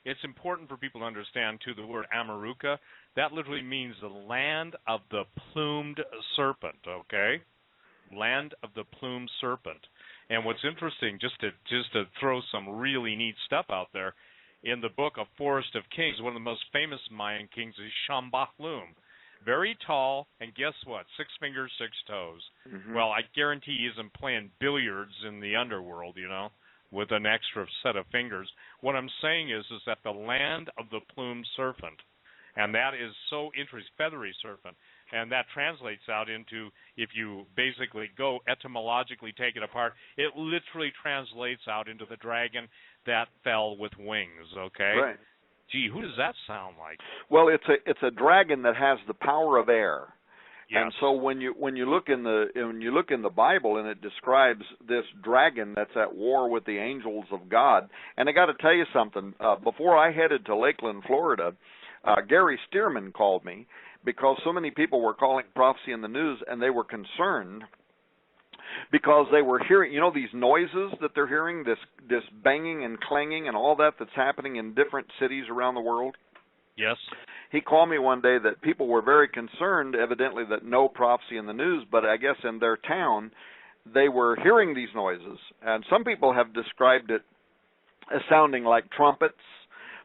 It's important for people to understand, too, the word Amaruka. That literally means the land of the plumed serpent, okay? Land of the plumed serpent. And what's interesting, just to throw some really neat stuff out there, in the book of Forest of Kings, one of the most famous Mayan kings is Shambhala. Very tall, and guess what? 6 fingers, 6 toes. Mm-hmm. Well, I guarantee he isn't playing billiards in the underworld, with an extra set of fingers. What I'm saying is that the land of the plumed serpent, and that is so interesting, feathery serpent, and that translates out into, if you basically go etymologically take it apart, it literally translates out into the dragon that fell with wings, okay? Right. Gee, who does that sound like? Well, it's a dragon that has the power of air. Yes. And so when you look in the Bible, and it describes this dragon that's at war with the angels of God, and I got to tell you something. Before I headed to Lakeland, Florida, Gary Stearman called me because so many people were calling Prophecy in the News, and they were concerned because they were hearing, these noises that they're hearing, this banging and clanging and all that's happening in different cities around the world. Yes. He called me one day that people were very concerned, evidently, that no Prophecy in the News, but I guess in their town they were hearing these noises. And some people have described it as sounding like trumpets,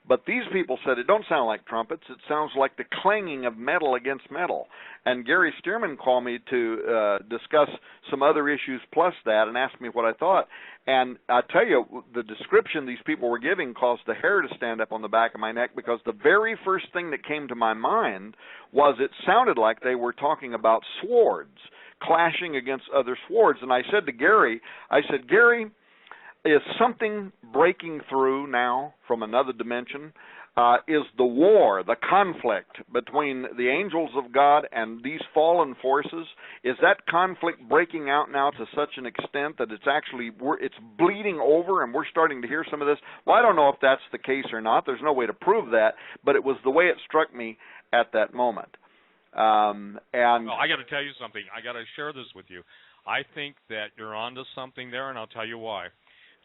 but these people said it don't sound like trumpets. It sounds like the clanging of metal against metal. And Gary Stearman called me to discuss some other issues plus that and asked me what I thought. And I tell you, the description these people were giving caused the hair to stand up on the back of my neck, because the very first thing that came to my mind was it sounded like they were talking about swords clashing against other swords. And I said to Gary, Gary, is something breaking through now from another dimension? Is the war, the conflict between the angels of God and these fallen forces, is that conflict breaking out now to such an extent that it's bleeding over and we're starting to hear some of this? Well, I don't know if that's the case or not. There's no way to prove that, but it was the way it struck me at that moment. Well, I got to tell you something. I got to share this with you. I think that you're onto something there, and I'll tell you why.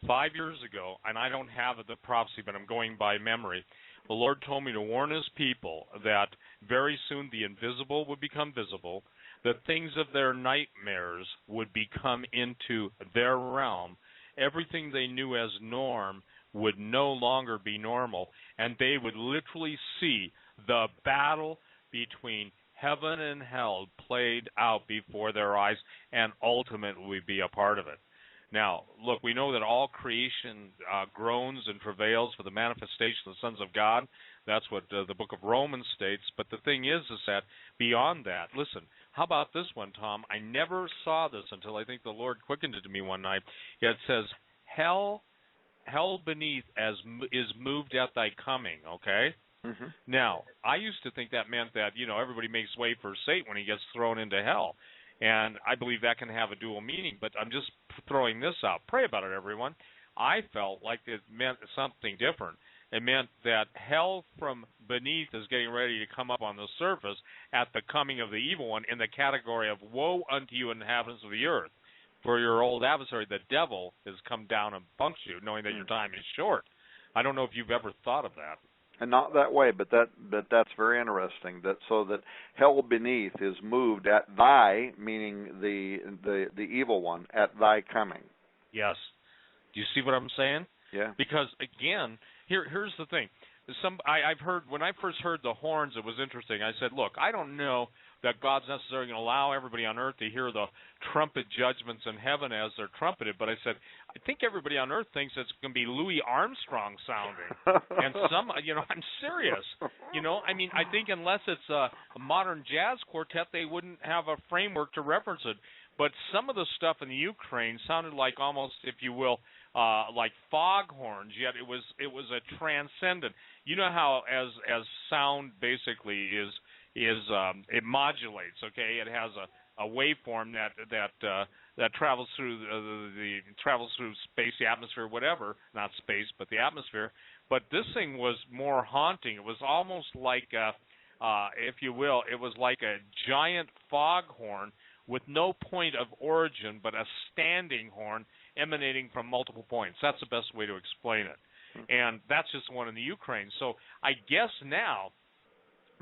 5 years ago, and I don't have the prophecy, but I'm going by memory, the Lord told me to warn His people that very soon the invisible would become visible, the things of their nightmares would become into their realm, everything they knew as norm would no longer be normal, and they would literally see the battle between heaven and hell played out before their eyes and ultimately be a part of it. Now, look, we know that all creation groans and travails for the manifestation of the sons of God. That's what the book of Romans states. But the thing is that beyond that, listen, how about this one, Tom? I never saw this until I think the Lord quickened it to me one night. It says, hell beneath is moved at thy coming, okay? Mm-hmm. Now, I used to think that meant that, everybody makes way for Satan when he gets thrown into hell. And I believe that can have a dual meaning, but I'm just throwing this out. Pray about it, everyone. I felt like it meant something different. It meant that hell from beneath is getting ready to come up on the surface at the coming of the evil one, in the category of woe unto you, inhabitants of the earth. For your old adversary, the devil, has come down and punked you, knowing that your time is short. I don't know if you've ever thought of that. And not that way, but that's very interesting. That hell beneath is moved at thy, meaning the evil one, at thy coming. Yes. Do you see what I'm saying? Yeah. Because again, here's the thing. I've heard, when I first heard the horns, it was interesting. I said, look, I don't know that God's necessarily going to allow everybody on earth to hear the trumpet judgments in heaven as they're trumpeted, but I said, I think everybody on earth thinks it's going to be Louis Armstrong sounding. And I'm serious. I think unless it's a modern jazz quartet, they wouldn't have a framework to reference it. But some of the stuff in the Ukraine sounded like almost, if you will, like foghorns, yet it was a transcendent. You know how as sound basically is it modulates, okay? It has a waveform that travels through travels through space, the atmosphere, whatever, not space, but the atmosphere. But this thing was more haunting. It was almost like if you will, it was like a giant foghorn with no point of origin but a standing horn emanating from multiple points. That's the best way to explain it. And that's just one in the Ukraine. So I guess now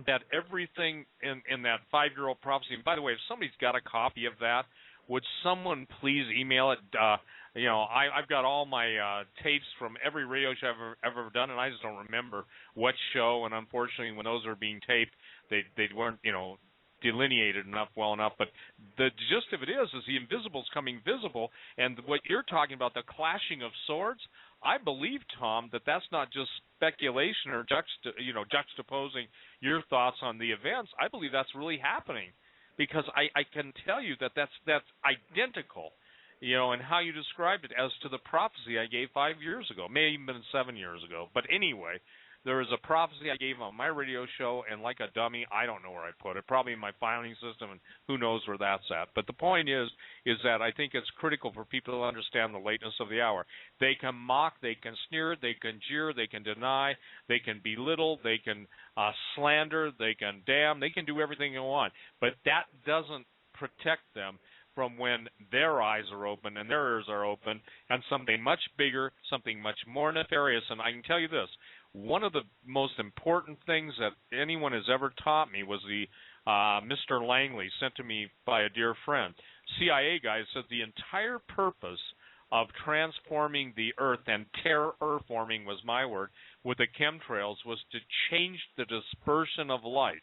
that everything in that 5-year-old prophecy, and by the way, if somebody's got a copy of that, would someone please email it? I've got all my tapes from every radio show I've ever done, and I just don't remember what show, and unfortunately when those are being taped, they weren't, delineated well enough. But the gist of it is the invisible's coming visible, and what you're talking about, the clashing of swords, I believe, Tom, that's not just speculation or juxtaposing your thoughts on the events. I believe that's really happening, because I can tell you that's identical, and how you described it as to the prophecy I gave 5 years ago, maybe even 7 years ago. But anyway, there is a prophecy I gave on my radio show, and like a dummy, I don't know where I put it, probably in my filing system, and who knows where that's at. But the point is that I think it's critical for people to understand the lateness of the hour. They can mock, they can sneer, they can jeer, they can deny, they can belittle, they can slander, they can damn, they can do everything they want. But that doesn't protect them from when their eyes are open and their ears are open, and something much bigger, something much more nefarious. And I can tell you this, one of the most important things that anyone has ever taught me was the Mr. Langley, sent to me by a dear friend. CIA guy said the entire purpose of transforming the Earth, and terraforming was my word, with the chemtrails, was to change the dispersion of light.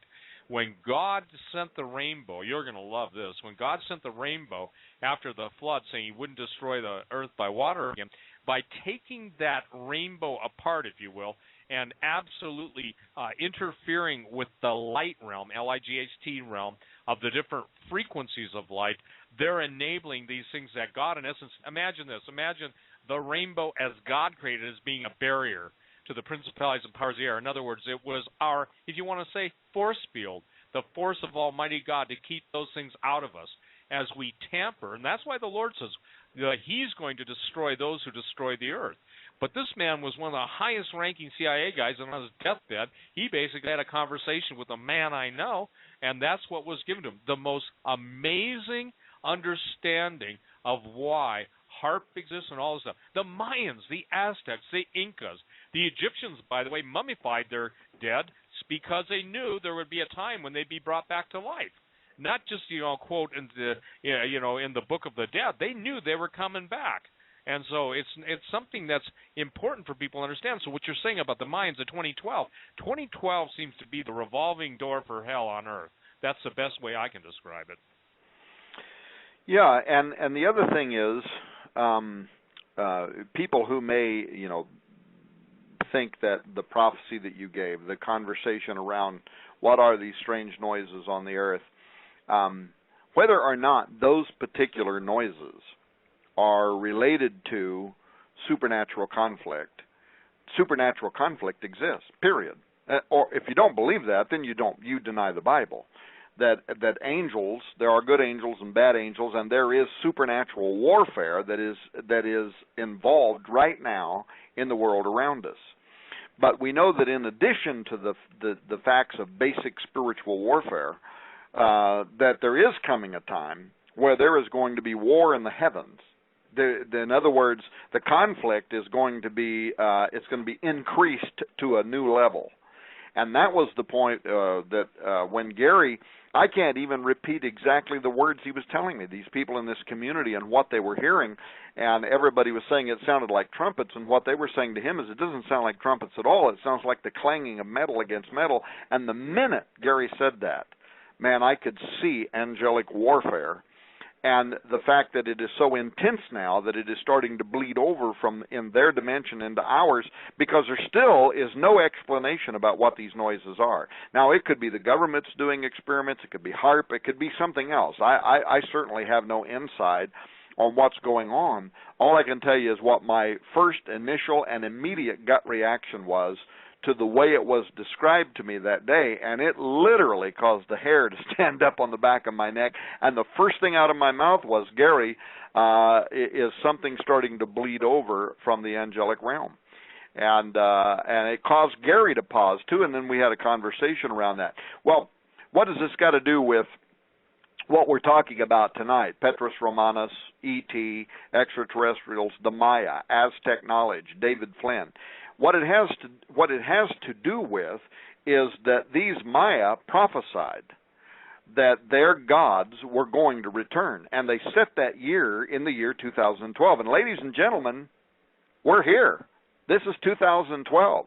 When God sent the rainbow, you're going to love this, when God sent the rainbow after the flood, saying he wouldn't destroy the Earth by water again, by taking that rainbow apart, if you will, and absolutely interfering with the light realm, L-I-G-H-T realm, of the different frequencies of light, they're enabling these things that God, in essence, imagine this, imagine the rainbow as God created as being a barrier to the principalities and powers of the air. In other words, it was our, if you want to say, force field, the force of Almighty God to keep those things out of us as we tamper. And that's why the Lord says that he's going to destroy those who destroy the earth. But this man was one of the highest-ranking CIA guys, and on his deathbed, he basically had a conversation with a man I know, and that's what was given to him, the most amazing understanding of why HAARP exists and all this stuff. The Mayans, the Aztecs, the Incas, the Egyptians, by the way, mummified their dead because they knew there would be a time when they'd be brought back to life. Not just, quote, in the Book of the Dead. They knew they were coming back. And so it's something that's important for people to understand. So what you're saying about the Mayans of 2012 seems to be the revolving door for hell on earth. That's the best way I can describe it. Yeah, and the other thing is, people who may, think that the prophecy that you gave, the conversation around what are these strange noises on the earth, whether or not those particular noises are related to supernatural conflict exists, period. Or if you don't believe that, then you deny the Bible. That angels, there are good angels and bad angels, and there is supernatural warfare that is involved right now in the world around us. But we know that in addition to the facts of basic spiritual warfare, that there is coming a time where there is going to be war in the heavens. In other words, the conflict is going to be increased to a new level. And that was the point that when Gary, I can't even repeat exactly the words he was telling me, these people in this community and what they were hearing, and everybody was saying it sounded like trumpets, and what they were saying to him is it doesn't sound like trumpets at all. It sounds like the clanging of metal against metal. And the minute Gary said that, man, I could see angelic warfare. And the fact that it is so intense now that it is starting to bleed over from in their dimension into ours, because there still is no explanation about what these noises are. Now, it could be the government's doing experiments, it could be HAARP, it could be something else. I certainly have no insight on what's going on. All I can tell you is what my first initial and immediate gut reaction was to the way it was described to me that day, and it literally caused the hair to stand up on the back of my neck, and the first thing out of my mouth was, Gary, is something starting to bleed over from the angelic realm? And it caused Gary to pause, too, and then we had a conversation around that. Well, what does this got to do with what we're talking about tonight, Petrus Romanus, E.T., extraterrestrials, the Maya, Aztec knowledge, David Flynn. What it has to do with is that these Maya prophesied that their gods were going to return, and they set that year in the year 2012. And ladies and gentlemen, we're here. This is 2012.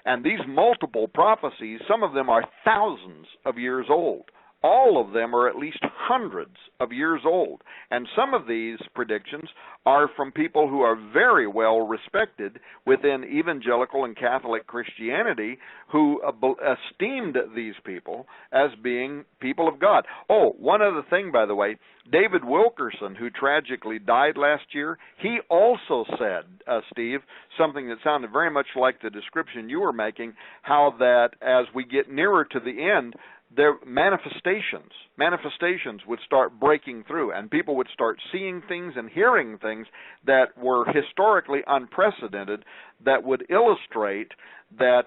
And these multiple prophecies, some of them are thousands of years old. All of them are at least hundreds of years old. And some of these predictions are from people who are very well respected within evangelical and Catholic Christianity, who esteemed these people as being people of God. Oh, one other thing, by the way, David Wilkerson, who tragically died last year, he also said, Steve, something that sounded very much like the description you were making, how that as we get nearer to the end, their manifestations would start breaking through, and people would start seeing things and hearing things that were historically unprecedented, that would illustrate that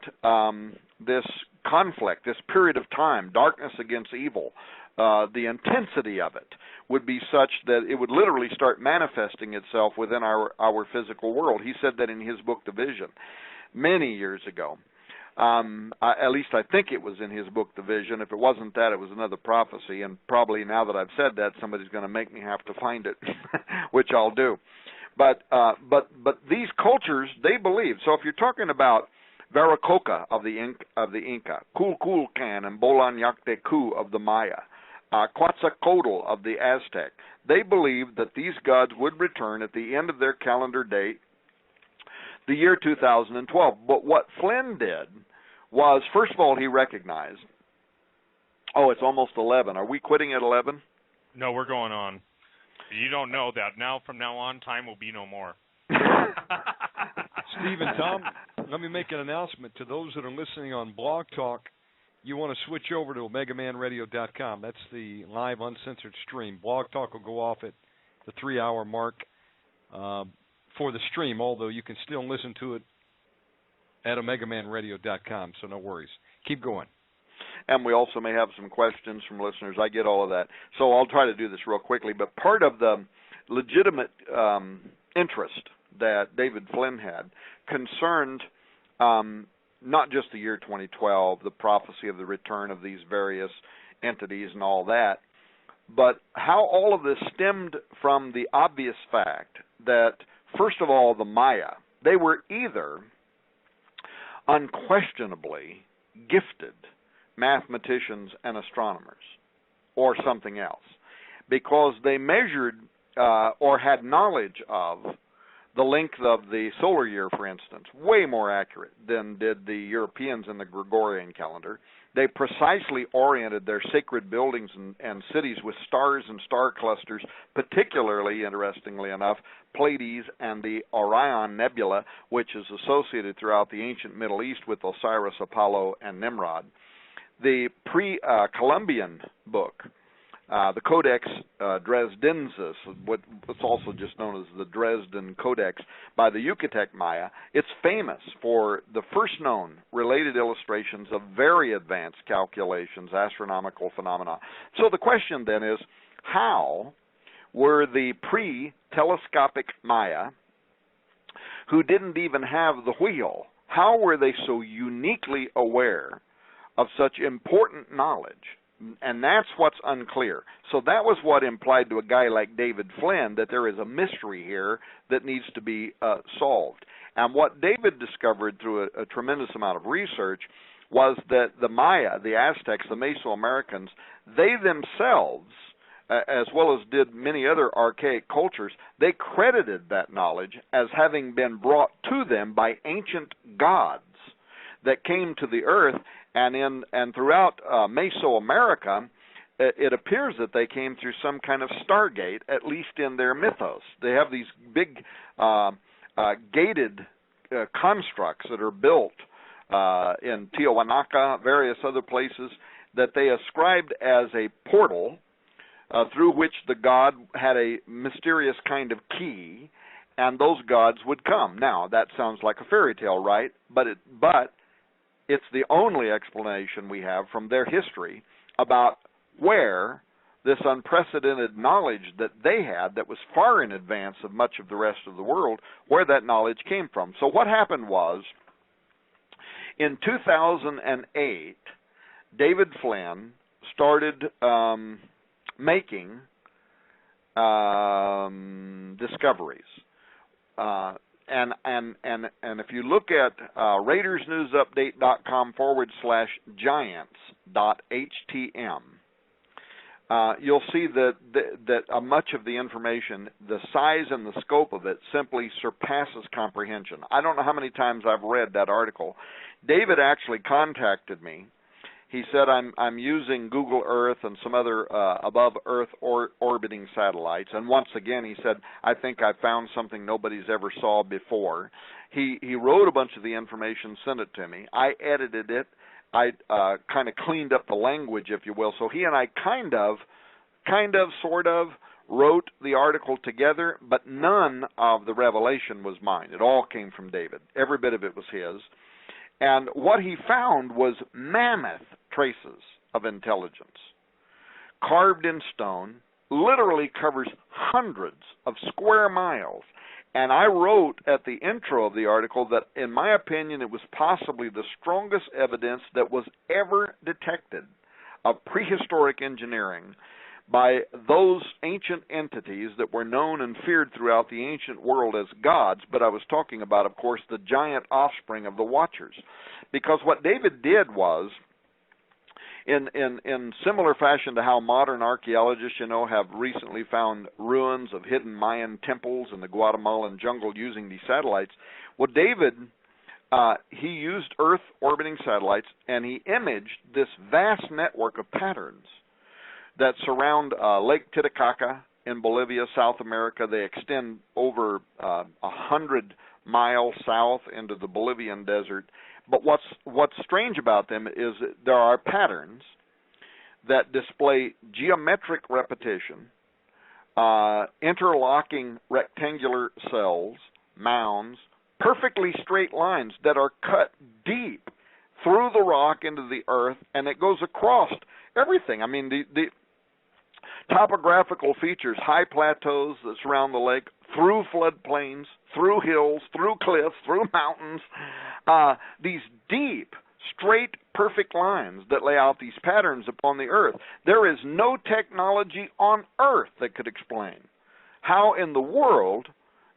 this conflict, this period of time, darkness against evil, the intensity of it would be such that it would literally start manifesting itself within our physical world. He said that in his book, The Vision, many years ago. At least I think it was in his book, The Vision. If it wasn't that, it was another prophecy, and probably now that I've said that, somebody's going to make me have to find it, which I'll do. But these cultures, they believe. So if you're talking about Viracocha of the Inca, Kulkulkan and Bolanyactecu of the Maya, Quetzalcoatl of the Aztec, they believed that these gods would return at the end of their calendar date, the year 2012. But what Flynn did was, first of all, he recognized, oh, it's almost 11. Are we quitting at 11? No, we're going on. You don't know that. Now, from now on, time will be no more. Steve and Tom, let me make an announcement to those that are listening on Blog Talk. You want to switch over to OmegaManRadio.com. That's the live, uncensored stream. Blog Talk will go off at the 3-hour mark for the stream, although you can still listen to it at OmegaManRadio.com, so no worries. Keep going. And we also may have some questions from listeners. I get all of that. So I'll try to do this real quickly. But part of the legitimate interest that David Flynn had concerned not just the year 2012, the prophecy of the return of these various entities and all that, but how all of this stemmed from the obvious fact that, first of all, the Maya, they were either unquestionably gifted mathematicians and astronomers or something else, because they measured or had knowledge of the length of the solar year, for instance, way more accurate than did the Europeans in the Gregorian calendar. They precisely oriented their sacred buildings and cities with stars and star clusters, particularly, interestingly enough, Pleiades and the Orion Nebula, which is associated throughout the ancient Middle East with Osiris, Apollo, and Nimrod. The pre-Columbian book, the Codex Dresdensis, what's also just known as the Dresden Codex by the Yucatec Maya, it's famous for the first known related illustrations of very advanced calculations, astronomical phenomena. So the question then is, how were the pre-telescopic Maya, who didn't even have the wheel, how were they so uniquely aware of such important knowledge? And that's what's unclear. So that was what implied to a guy like David Flynn that there is a mystery here that needs to be solved. And what David discovered through a tremendous amount of research was that the Maya, the Aztecs, the Mesoamericans, they themselves, as well as did many other archaic cultures, they credited that knowledge as having been brought to them by ancient gods that came to the earth. And throughout Mesoamerica, it appears that they came through some kind of stargate, at least in their mythos. They have these big gated constructs that are built in Tiahuanaca, various other places, that they ascribed as a portal through which the god had a mysterious kind of key, and those gods would come. Now, that sounds like a fairy tale, right? But it's the only explanation we have from their history about where this unprecedented knowledge that they had that was far in advance of much of the rest of the world, where that knowledge came from. So what happened was, in 2008, David Flynn started making discoveries. And if you look at RaidersNewsUpdate.com/giants.htm, you'll see that much of the information, the size and the scope of it, simply surpasses comprehension. I don't know how many times I've read that article. David actually contacted me. He said, I'm using Google Earth and some other above Earth orbiting satellites. And once again, he said, I think I found something nobody's ever saw before. He wrote a bunch of the information, sent it to me. I edited it. I kind of cleaned up the language, if you will. So he and I kind of, sort of, wrote the article together, but none of the revelation was mine. It all came from David. Every bit of it was his. And what he found was mammoth traces of intelligence, carved in stone, literally covers hundreds of square miles. And I wrote at the intro of the article that, in my opinion, it was possibly the strongest evidence that was ever detected of prehistoric engineering by those ancient entities that were known and feared throughout the ancient world as gods. But I was talking about, of course, the giant offspring of the Watchers. Because what David did was, in similar fashion to how modern archaeologists, have recently found ruins of hidden Mayan temples in the Guatemalan jungle using these satellites, well, David, he used Earth orbiting satellites, and he imaged this vast network of patterns that surround Lake Titicaca in Bolivia, South America. They extend over 100 miles south into the Bolivian desert. But what's strange about them is that there are patterns that display geometric repetition, interlocking rectangular cells, mounds, perfectly straight lines that are cut deep through the rock into the earth, and it goes across everything. I mean, the topographical features, high plateaus that surround the lake, through floodplains, through hills, through cliffs, through mountains, these deep, straight, perfect lines that lay out these patterns upon the earth. There is no technology on earth that could explain how in the world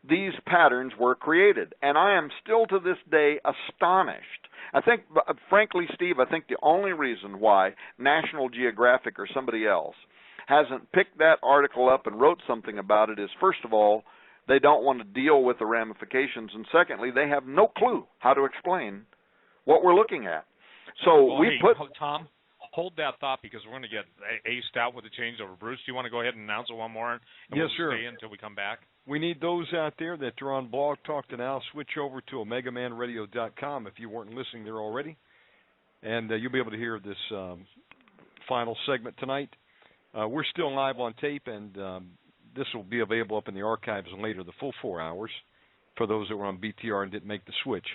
these patterns were created. And I am still to this day astonished. I think, frankly, Steve, I think the only reason why National Geographic or somebody else hasn't picked that article up and wrote something about it is, first of all, they don't want to deal with the ramifications, and secondly, they have no clue how to explain what we're looking at. So Tom, hold that thought, because we're going to get aced out with the changeover. Bruce, do you want to go ahead and announce it one more? And yes, we'll sir. Stay until we come back. We need those out there that are on Blog Talk to now switch over to OmegaManRadio.com if you weren't listening there already, and you'll be able to hear this final segment tonight. We're still live on tape, and this will be available up in the archives later, the full 4 hours, for those that were on BTR and didn't make the switch.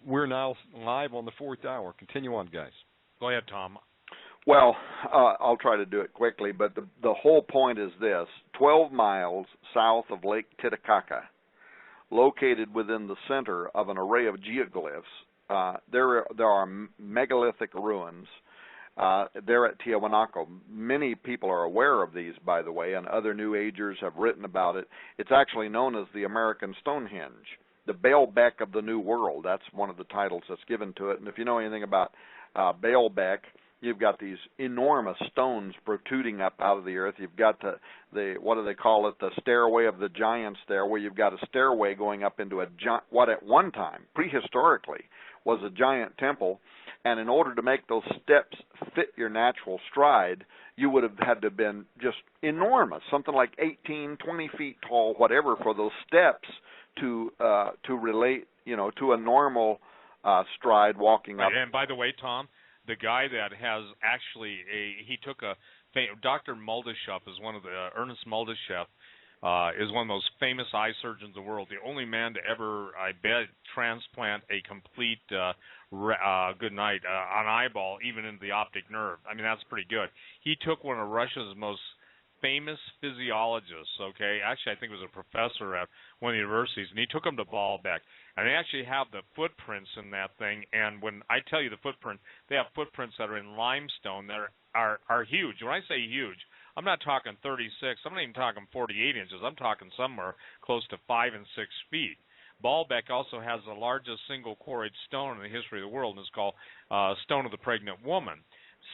We're now live on the 4th hour. Continue on, guys. Go ahead, Tom. Well, I'll try to do it quickly, but the whole point is this. 12 miles south of Lake Titicaca, located within the center of an array of geoglyphs, there are megalithic ruins. There at Tiahuanaco. Many people are aware of these, by the way, and other New Agers have written about it. It's actually known as the American Stonehenge, the Baalbek of the New World. That's one of the titles that's given to it. And if you know anything about Baalbek, you've got these enormous stones protruding up out of the earth. You've got the what do they call it, the stairway of the giants there, where you've got a stairway going up into what at one time, prehistorically, was a giant temple. And in order to make those steps fit your natural stride, you would have had to have been just enormous, something like 18, 20 feet tall, whatever, for those steps to relate, to a normal stride walking up. And by the way, Tom, the guy that has actually Dr. Muldeshef is one of the, Ernest Muldeshef is one of the most famous eye surgeons in the world, the only man to ever, I bet, transplant a complete an eyeball, even into the optic nerve. I mean, that's pretty good. He took one of Russia's most famous physiologists, okay? Actually, I think it was a professor at one of the universities, and he took him to Baalbek. And they actually have the footprints in that thing, and when I tell you the footprint, they have footprints that are in limestone that are huge. When I say huge, I'm not talking 36, I'm not even talking 48 inches, I'm talking somewhere close to 5 and 6 feet. Baalbek also has the largest single quarried stone in the history of the world, and it's called Stone of the Pregnant Woman.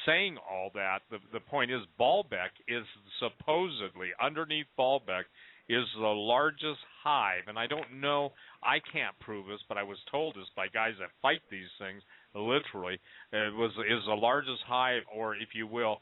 Saying all that, the point is Baalbek is supposedly, underneath Baalbek, is the largest hive, and I don't know, I can't prove this, but I was told this by guys that fight these things, literally, is the largest hive, or if you will,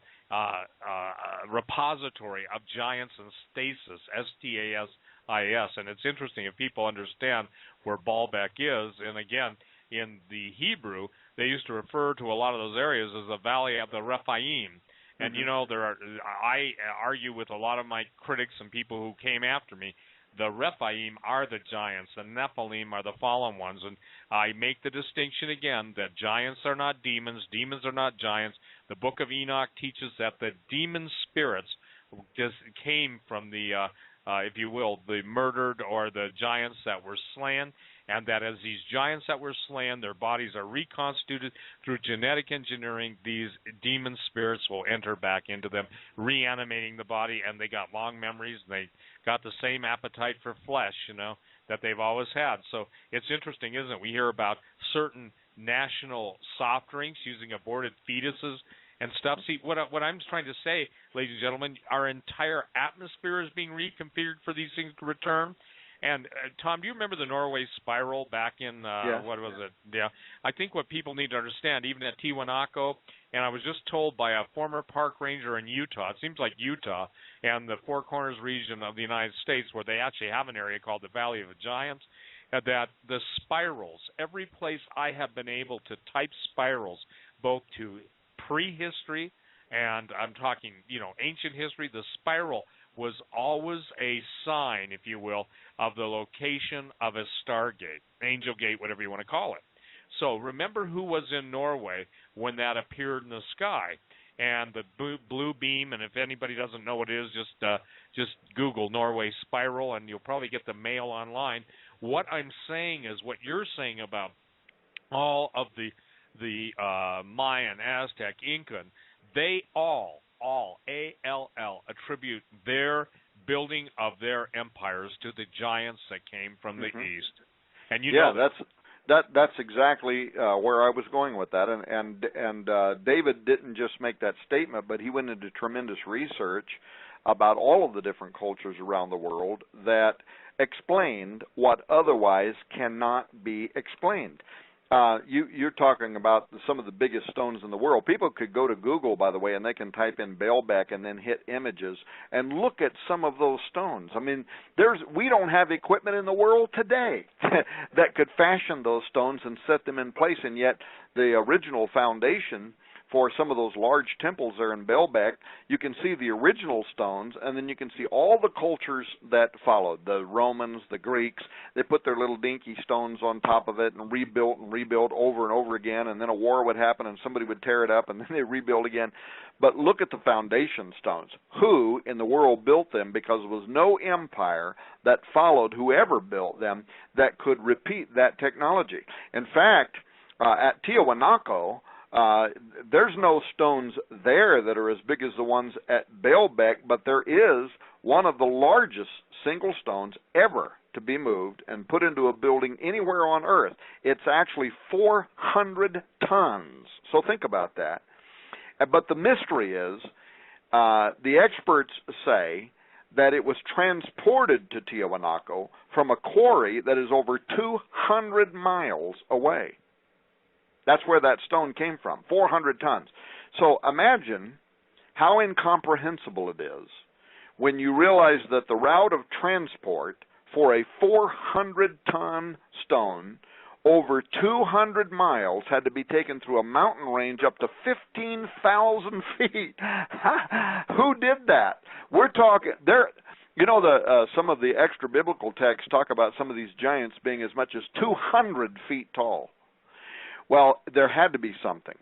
repository of giants in stasis, S-T-A-S-I-S, and it's interesting if people understand where Baalbek is, and again, in the Hebrew, they used to refer to a lot of those areas as the Valley of the Rephaim. And, you know, I argue with a lot of my critics and people who came after me. The Rephaim are the giants. The Nephilim are the fallen ones. And I make the distinction again that giants are not demons. Demons are not giants. The book of Enoch teaches that the demon spirits just came from the, if you will, the murdered or the giants that were slain. And that as these giants that were slain, their bodies are reconstituted through genetic engineering, these demon spirits will enter back into them, reanimating the body, and they got long memories, and they got the same appetite for flesh, you know, that they've always had. So it's interesting, isn't it? We hear about certain national soft drinks using aborted fetuses and stuff. See, what I'm trying to say, ladies and gentlemen, our entire atmosphere is being reconfigured for these things to return. And, Tom, do you remember the Norway spiral back in, what was it? Yeah. I think what people need to understand, even at Tiwanaku, and I was just told by a former park ranger in Utah, it seems like Utah and the Four Corners region of the United States, where they actually have an area called the Valley of the Giants, that the spirals, every place I have been able to type spirals, both to prehistory and I'm talking, you know, ancient history, the spiral was always a sign, if you will, of the location of a stargate, angel gate, whatever you want to call it. So remember who was in Norway when that appeared in the sky, and the blue beam. And if anybody doesn't know what it is, just Google Norway spiral, and you'll probably get the mail online. What I'm saying is what you're saying about all of the Mayan, Aztec, Incan, they all A-L-L, attribute their building of their empires to the giants that came from the east. And you know that's exactly where I was going with that. And David didn't just make that statement, but he went into tremendous research about all of the different cultures around the world that explained what otherwise cannot be explained. You're talking about some of the biggest stones in the world. People could go to Google, by the way, and they can type in Baalbek and then hit images and look at some of those stones. I mean, we don't have equipment in the world today that could fashion those stones and set them in place, and yet the original foundation for some of those large temples there in Baalbek, you can see the original stones, and then you can see all the cultures that followed. The Romans, the Greeks, they put their little dinky stones on top of it and rebuilt over and over again, and then a war would happen and somebody would tear it up and then they rebuild again. But look at the foundation stones. Who in the world built them? Because there was no empire that followed whoever built them that could repeat that technology. In fact, at Tiwanaku, there's no stones there that are as big as the ones at Baalbek, but there is one of the largest single stones ever to be moved and put into a building anywhere on Earth. It's actually 400 tons. So think about that. But the mystery is, the experts say that it was transported to Tiwanaku from a quarry that is over 200 miles away. That's where that stone came from, 400 tons. So imagine how incomprehensible it is when you realize that the route of transport for a 400-ton stone over 200 miles had to be taken through a mountain range up to 15,000 feet. Who did that? We're talking, You know, some of the extra biblical texts talk about some of these giants being as much as 200 feet tall. Well, there had to be something,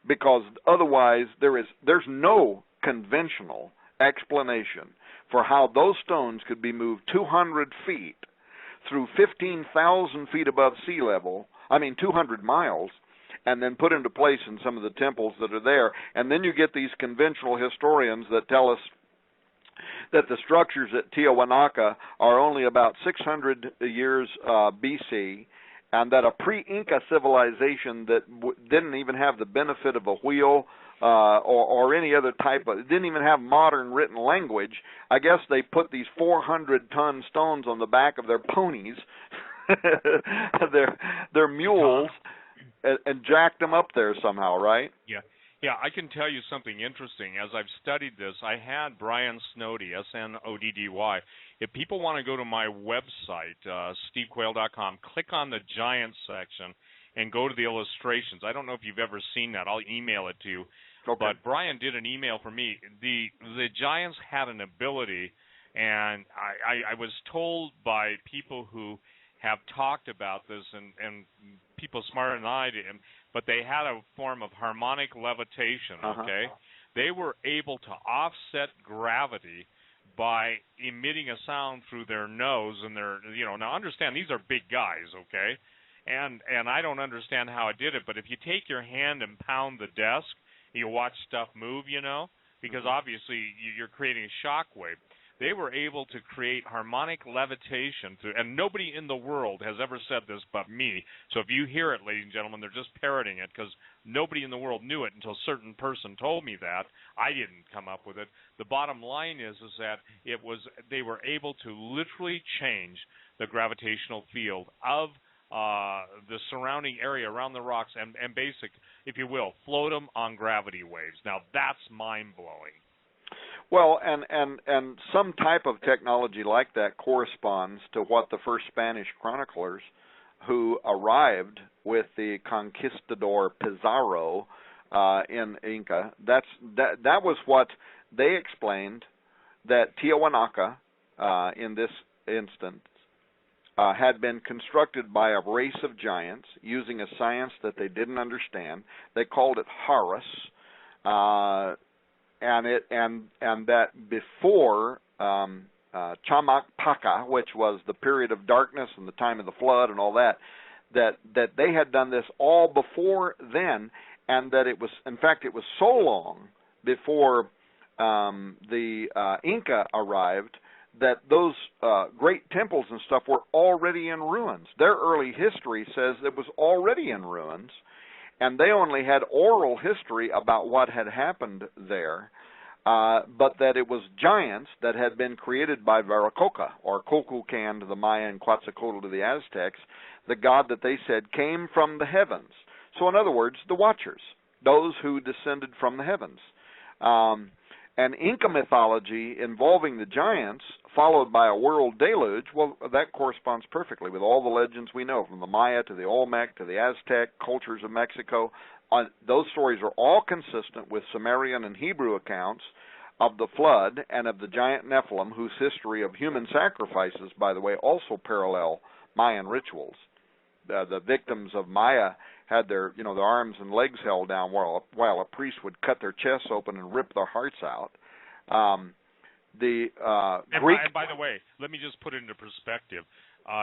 because otherwise there's no conventional explanation for how those stones could be moved 200 feet through 15,000 feet above sea level, 200 miles, and then put into place in some of the temples that are there. And then you get these conventional historians that tell us that the structures at Tiahuanaca are only about 600 years BC, and that a pre-Inca civilization that didn't even have the benefit of a wheel or any other type of, didn't even have modern written language. I guess they put these 400-ton stones on the back of their ponies, their mules, and jacked them up there somehow, right? Yeah. Yeah, I can tell you something interesting. As I've studied this, I had Brian Snoddy, SNODDY. If people want to go to my website, stevequayle.com, click on the Giants section and go to the illustrations. I don't know if you've ever seen that. I'll email it to you. Okay. But Brian did an email for me. The Giants had an ability, and I was told by people who have talked about this, and people smarter than I did, but they had a form of harmonic levitation, okay? They were able to offset gravity by emitting a sound through their nose and their, now understand, these are big guys, okay? And I don't understand how it did it, but if you take your hand and pound the desk, you watch stuff move, because obviously you're creating a shock wave. They were able to create harmonic levitation, and nobody in the world has ever said this but me. So if you hear it, ladies and gentlemen, they're just parroting it, because nobody in the world knew it until a certain person told me that. I didn't come up with it. The bottom line is that they were able to literally change the gravitational field of the surrounding area around the rocks and basic, if you will, float them on gravity waves. Now that's mind-blowing. Well, and some type of technology like that corresponds to what the first Spanish chroniclers who arrived with the conquistador Pizarro in Inca, that was what they explained, that Tiahuanaca, in this instance, had been constructed by a race of giants using a science that they didn't understand. They called it Horus. And that before Chamacpaca, which was the period of darkness and the time of the flood and all that they had done this all before then, and that it was so long before the Inca arrived that those great temples and stuff were already in ruins. Their early history says it was already in ruins, and they only had oral history about what had happened there, but that it was giants that had been created by Viracocha, or Kukulcan to the Maya and Quetzalcoatl to the Aztecs, the god that they said came from the heavens. So in other words, the Watchers, those who descended from the heavens. And Inca mythology involving the giants, followed by a world deluge, well, that corresponds perfectly with all the legends we know, from the Maya to the Olmec to the Aztec cultures of Mexico. Those stories are all consistent with Sumerian and Hebrew accounts of the flood and of the giant Nephilim, whose history of human sacrifices, by the way, also parallel Mayan rituals. The victims of Maya had their arms and legs held down while a priest would cut their chests open and rip their hearts out. Greek. And by the way, let me just put it into perspective.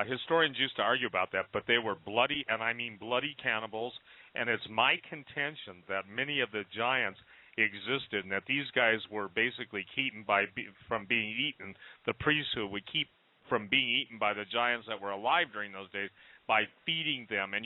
Historians used to argue about that, but they were bloody, and I mean bloody cannibals. And it's my contention that many of the giants existed, and that these guys were basically kept from being eaten. The priesthood would keep from being eaten by the giants that were alive during those days by feeding them, and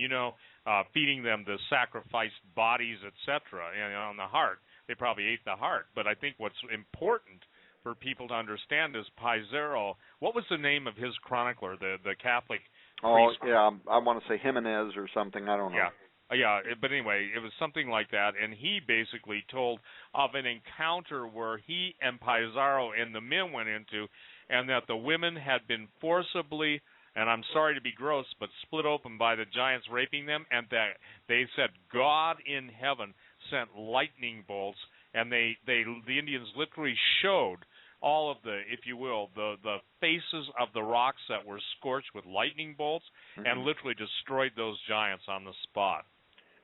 feeding them the sacrificed bodies, etc. On the heart. They probably ate the heart. But I think what's important for people to understand is Pizarro. What was the name of his chronicler, the Catholic priest? Oh, yeah, I want to say Jimenez or something. I don't know. Yeah, but anyway, it was something like that, and he basically told of an encounter where he and Pizarro and the men went into, and that the women had been forcibly, and I'm sorry to be gross, but split open by the giants raping them, and that they said God in heaven sent lightning bolts, and the Indians literally showed all of the, if you will, the faces of the rocks that were scorched with lightning bolts, and literally destroyed those giants on the spot.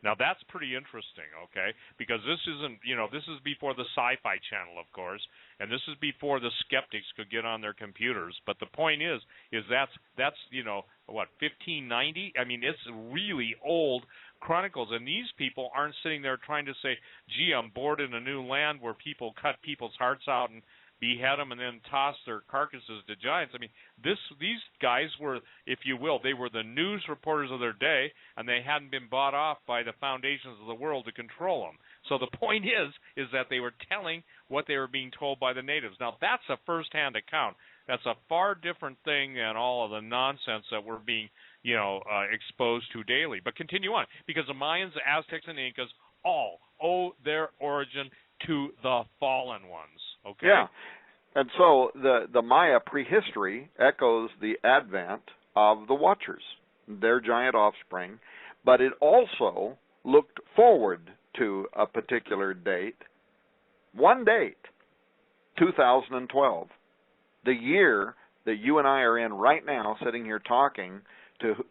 Now that's pretty interesting, okay? Because this isn't, this is before the Sci-Fi Channel, of course, and this is before the skeptics could get on their computers. But the point is that's 1590? I mean, it's really old chronicles, and these people aren't sitting there trying to say, gee, I'm bored in a new land where people cut people's hearts out and behead them and then toss their carcasses to giants. I mean, these guys were, if you will, they were the news reporters of their day, and they hadn't been bought off by the foundations of the world to control them. So the point is that they were telling what they were being told by the natives. Now, that's a first-hand account. That's a far different thing than all of the nonsense that we're being, exposed to daily. But continue on, because the Mayans, the Aztecs, and the Incas all owe their origin to the fallen ones. Okay. Yeah, and so the Maya prehistory echoes the advent of the Watchers, their giant offspring, but it also looked forward to a particular date, one date, 2012, the year that you and I are in right now, sitting here talking to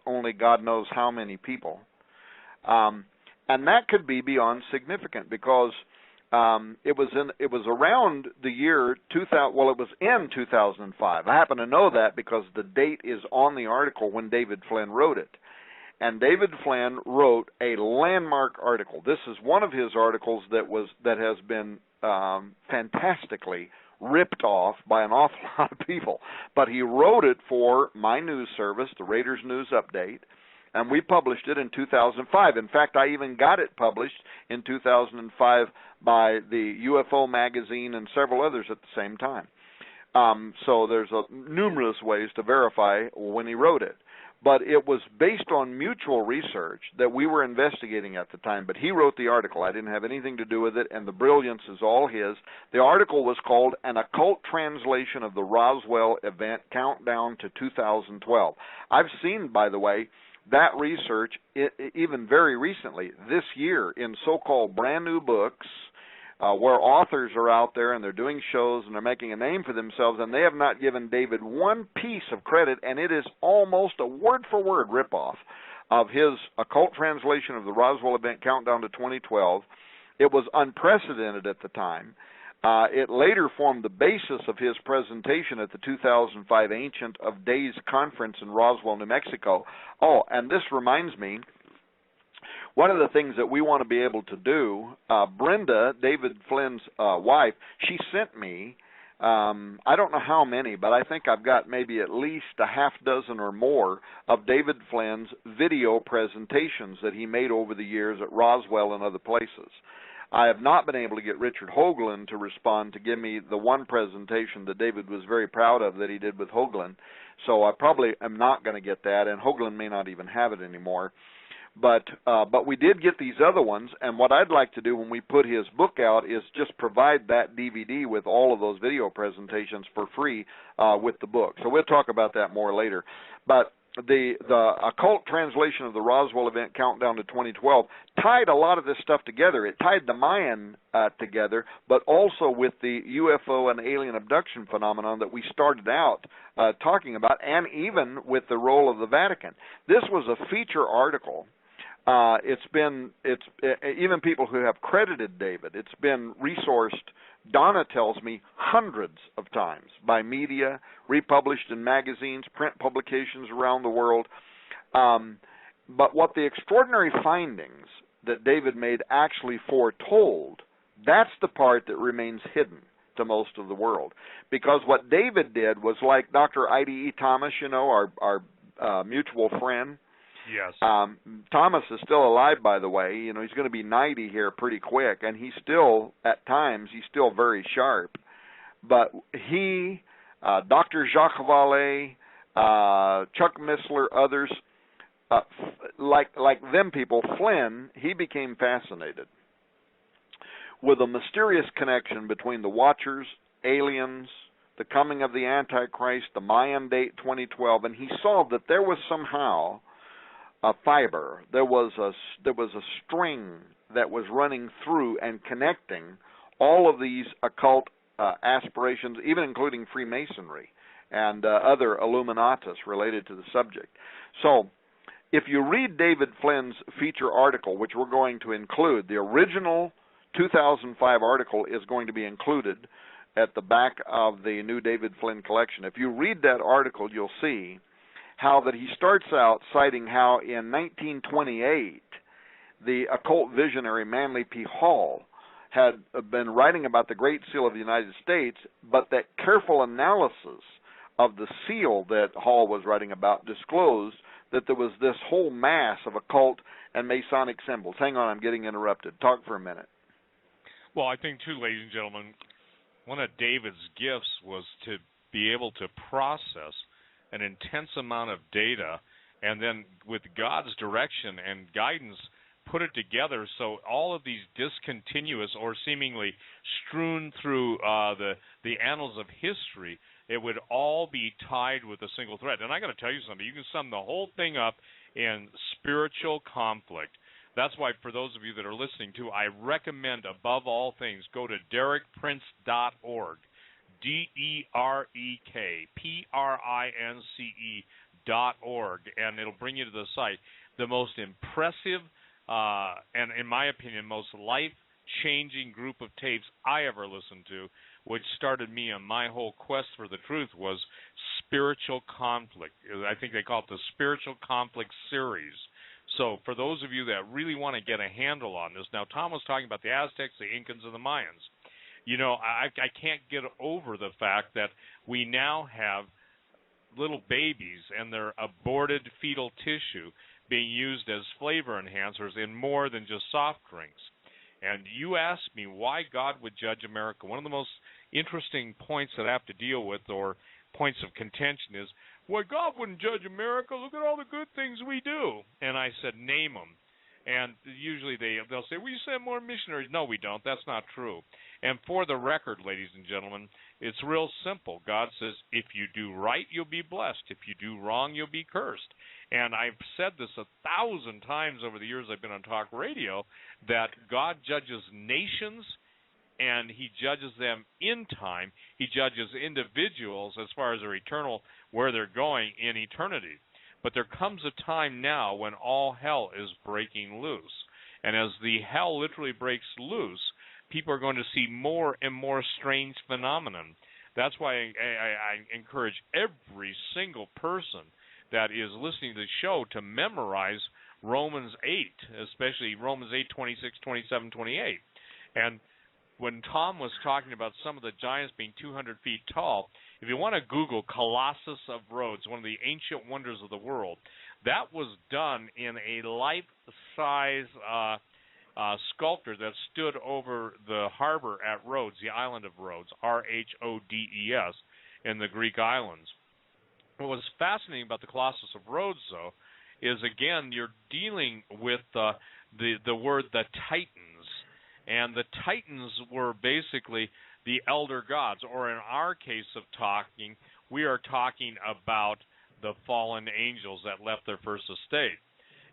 only God knows how many people, and that could be beyond significant because it was around the year 2000. Well, it was in 2005. I happen to know that because the date is on the article when David Flynn wrote it. And David Flynn wrote a landmark article. This is one of his articles that has been fantastically ripped off by an awful lot of people. But he wrote it for my news service, the Raiders News Update, and we published it in 2005. In fact, I even got it published in 2005 by the UFO magazine and several others at the same time. So there's numerous ways to verify when he wrote it. But it was based on mutual research that we were investigating at the time. But he wrote the article. I didn't have anything to do with it, and the brilliance is all his. The article was called An Occult Translation of the Roswell Event Countdown to 2012. I've seen, by the way, that research, even very recently, this year, in so-called brand new books, where authors are out there and they're doing shows and they're making a name for themselves, and they have not given David one piece of credit, and it is almost a word-for-word ripoff of his occult translation of the Roswell Event Countdown to 2012. It was unprecedented at the time. It later formed the basis of his presentation at the 2005 Ancient of Days Conference in Roswell, New Mexico. Oh, and this reminds me, one of the things that we want to be able to do, Brenda, David Flynn's wife, she sent me, I don't know how many, but I think I've got maybe at least a half dozen or more of David Flynn's video presentations that he made over the years at Roswell and other places. I have not been able to get Richard Hoagland to respond to give me the one presentation that David was very proud of that he did with Hoagland, so I probably am not going to get that, and Hoagland may not even have it anymore. But we did get these other ones, and what I'd like to do when we put his book out is just provide that DVD with all of those video presentations for free with the book. So we'll talk about that more later. But the occult translation of the Roswell Event Countdown to 2012 tied a lot of this stuff together. It tied the Mayan together, but also with the UFO and alien abduction phenomenon that we started out talking about, and even with the role of the Vatican. This was a feature article. Even people who have credited David, it's been resourced, Donna tells me, hundreds of times by media, republished in magazines, print publications around the world. But what the extraordinary findings that David made actually foretold, that's the part that remains hidden to most of the world. Because what David did was like Dr. I.D.E. Thomas, our mutual friend. Yes. Thomas is still alive, by the way. He's going to be 90 here pretty quick, and he's still, at times, he's still very sharp. But he, Dr. Jacques Vallée, Chuck Missler, others, like them people, Flynn, he became fascinated with a mysterious connection between the Watchers, aliens, the coming of the Antichrist, the Mayan date 2012, and he saw that there was somehow a fiber, there was a string that was running through and connecting all of these occult aspirations, even including Freemasonry and other Illuminatus related to the subject. So if you read David Flynn's feature article, which we're going to include, the original 2005 article is going to be included at the back of the new David Flynn collection. If you read that article, you'll see how that he starts out citing how in 1928 the occult visionary Manly P. Hall had been writing about the Great Seal of the United States, but that careful analysis of the seal that Hall was writing about disclosed that there was this whole mass of occult and Masonic symbols. Hang on, I'm getting interrupted. Talk for a minute. Well, I think, too, ladies and gentlemen, one of David's gifts was to be able to process an intense amount of data and then, with God's direction and guidance, put it together so all of these discontinuous or seemingly strewn through the annals of history, it would all be tied with a single thread. And I got to tell you something. You can sum the whole thing up in spiritual conflict. That's why, for those of you that are listening to, I recommend above all things go to DerekPrince.org, DerekPrince.org, and it'll bring you to the site. The most impressive and, in my opinion, most life-changing group of tapes I ever listened to, which started me on my whole quest for the truth, was Spiritual Conflict. I think they call it the Spiritual Conflict series. So for those of you that really want to get a handle on this, now Tom was talking about the Aztecs, the Incans, and the Mayans. You know, I can't get over the fact that we now have little babies and their aborted fetal tissue being used as flavor enhancers in more than just soft drinks. And you asked me why God would judge America. One of the most interesting points that I have to deal with, or points of contention, is, well, God wouldn't judge America. Look at all the good things we do. And I said, name them. And usually they'll say, well, you send more missionaries. No, we don't. That's not true. And for the record, ladies and gentlemen, it's real simple. God says, if you do right, you'll be blessed. If you do wrong, you'll be cursed. And I've said this 1,000 times over the years I've been on talk radio, that God judges nations, and he judges them in time. He judges individuals as far as their eternal, where they're going in eternity. But there comes a time now when all hell is breaking loose. And as the hell literally breaks loose, people are going to see more and more strange phenomenon. That's why I encourage every single person that is listening to the show to memorize Romans 8, especially Romans 8, 26, 27, 28. And when Tom was talking about some of the giants being 200 feet tall, if you want to Google Colossus of Rhodes, one of the ancient wonders of the world, that was done in a life-size sculpture that stood over the harbor at Rhodes, the island of Rhodes, Rhodes, in the Greek islands. What was fascinating about the Colossus of Rhodes, though, is, again, you're dealing with the word the Titans. And the Titans were basically the elder gods, or in our case of talking, we are talking about the fallen angels that left their first estate.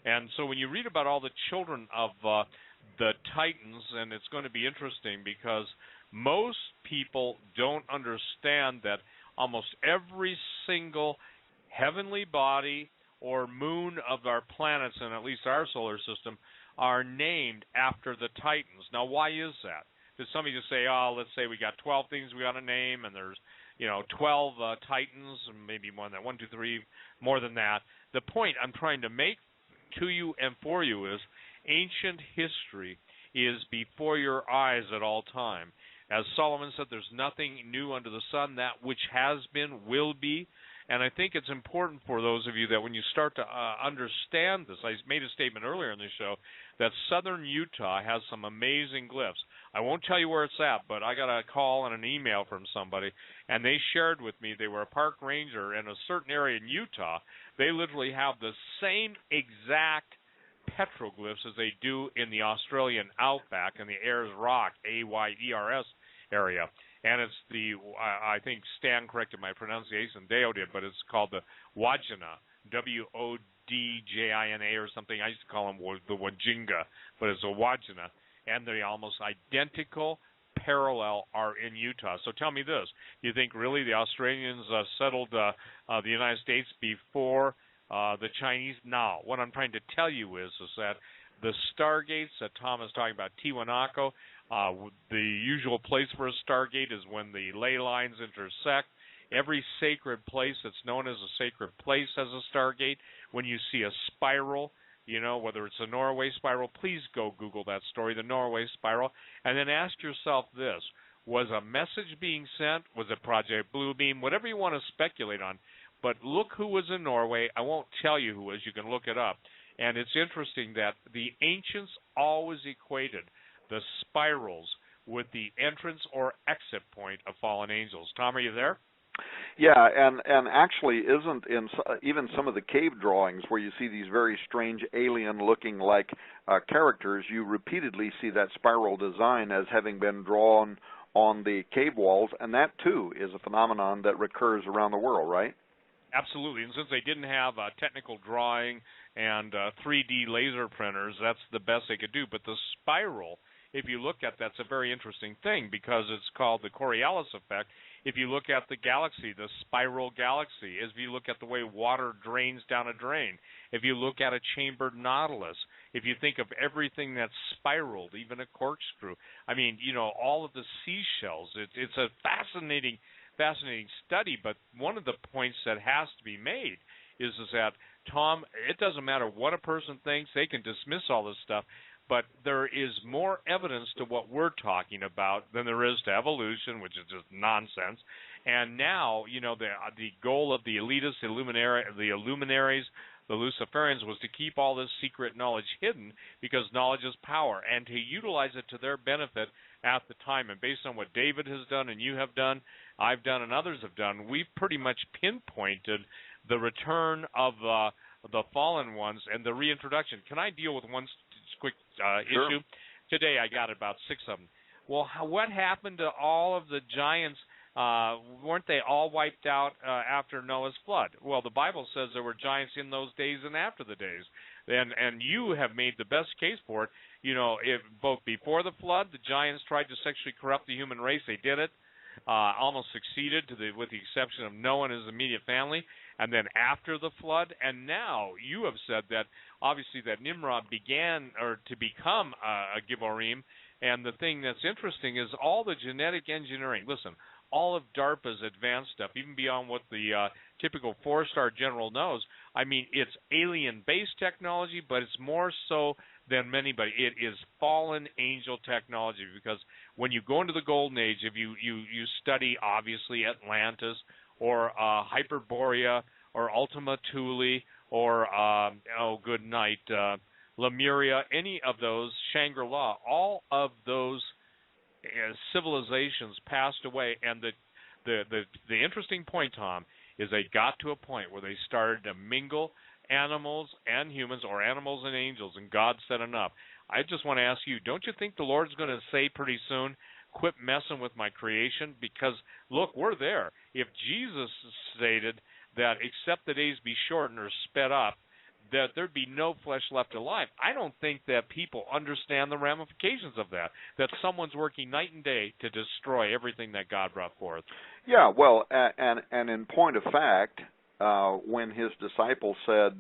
And so when you read about all the children of the Titans, and it's going to be interesting because most people don't understand that almost every single heavenly body or moon of our planets, and at least our solar system, are named after the Titans. Now, why is that? Did somebody just say, oh, let's say we got 12 things we got to name, and there's, 12 Titans, maybe more than that, 1, 2, 3, more than that. The point I'm trying to make to you and for you is ancient history is before your eyes at all time. As Solomon said, there's nothing new under the sun. That which has been will be. And I think it's important for those of you that when you start to understand this, I made a statement earlier in the show that southern Utah has some amazing glyphs. I won't tell you where it's at, but I got a call and an email from somebody, and they shared with me they were a park ranger in a certain area in Utah. They literally have the same exact petroglyphs as they do in the Australian outback in the Ayers Rock, Ayers area. And it's I think Stan corrected my pronunciation, Deo did, but it's called the Wodjina, Wodjina or something. I used to call them the Wajinga, but it's a Wodjina. And they're almost identical parallel are in Utah. So tell me this. Do you think really the Australians settled the United States before the Chinese? No. What I'm trying to tell you is that the stargates that Tom is talking about, Tiwanaku, the usual place for a stargate is when the ley lines intersect. Every sacred place that's known as a sacred place has a stargate. When you see a spiral, whether it's a Norway spiral, please go Google that story, the Norway spiral, and then ask yourself this. Was a message being sent? Was it Project Bluebeam? Whatever you want to speculate on. But look who was in Norway. I won't tell you who was. You can look it up. And it's interesting that the ancients always equated the spirals with the entrance or exit point of fallen angels. Tom, are you there? Yeah, and actually isn't in even some of the cave drawings where you see these very strange alien-looking like characters, you repeatedly see that spiral design as having been drawn on the cave walls, and that too is a phenomenon that recurs around the world, right? Absolutely, and since they didn't have technical drawing and 3D laser printers, that's the best they could do. But the spiral, if you look at that's a very interesting thing because it's called the Coriolis effect. If you look at the galaxy, the spiral galaxy, if you look at the way water drains down a drain, if you look at a chambered nautilus, if you think of everything that's spiraled, even a corkscrew, I mean, all of the seashells, it's a fascinating study, but one of the points that has to be made is that, Tom, it doesn't matter what a person thinks, they can dismiss all this stuff, but there is more evidence to what we're talking about than there is to evolution, which is just nonsense. And now, the goal of the elitists, the luminaries, the Luciferians was to keep all this secret knowledge hidden because knowledge is power, and to utilize it to their benefit at the time. And based on what David has done and you have done, I've done and others have done, we've pretty much pinpointed the return of the fallen ones and the reintroduction. Can I deal with one quick Sure. issue? Today I got about 6 of them. Well, what happened to all of the giants? Weren't they all wiped out after Noah's flood? Well, the Bible says there were giants in those days and after the days. And you have made the best case for it. If both before the flood, the giants tried to sexually corrupt the human race. They did it. Almost succeeded, with the exception of Noah and his immediate family. And then after the flood, and now you have said that obviously that Nimrod began to become a Gibborim. And the thing that's interesting is all the genetic engineering. Listen, all of DARPA's advanced stuff, even beyond what the typical 4-star general knows. I mean, it's alien-based technology, but it's more so than anybody. It is fallen angel technology because when you go into the Golden Age, if you study, obviously, Atlantis or Hyperborea or Ultima Thule or, Lemuria, any of those, Shangri-La, all of those civilizations passed away. And the interesting point, Tom, is they got to a point where they started to mingle animals and humans, or animals and angels, and God said enough. I just want to ask you, don't you think the Lord's going to say pretty soon, quit messing with my creation? Because, look, we're there. If Jesus stated that except the days be shortened or sped up, that there'd be no flesh left alive, I don't think that people understand the ramifications of that someone's working night and day to destroy everything that God brought forth. Yeah, well, and in point of fact, when his disciples said,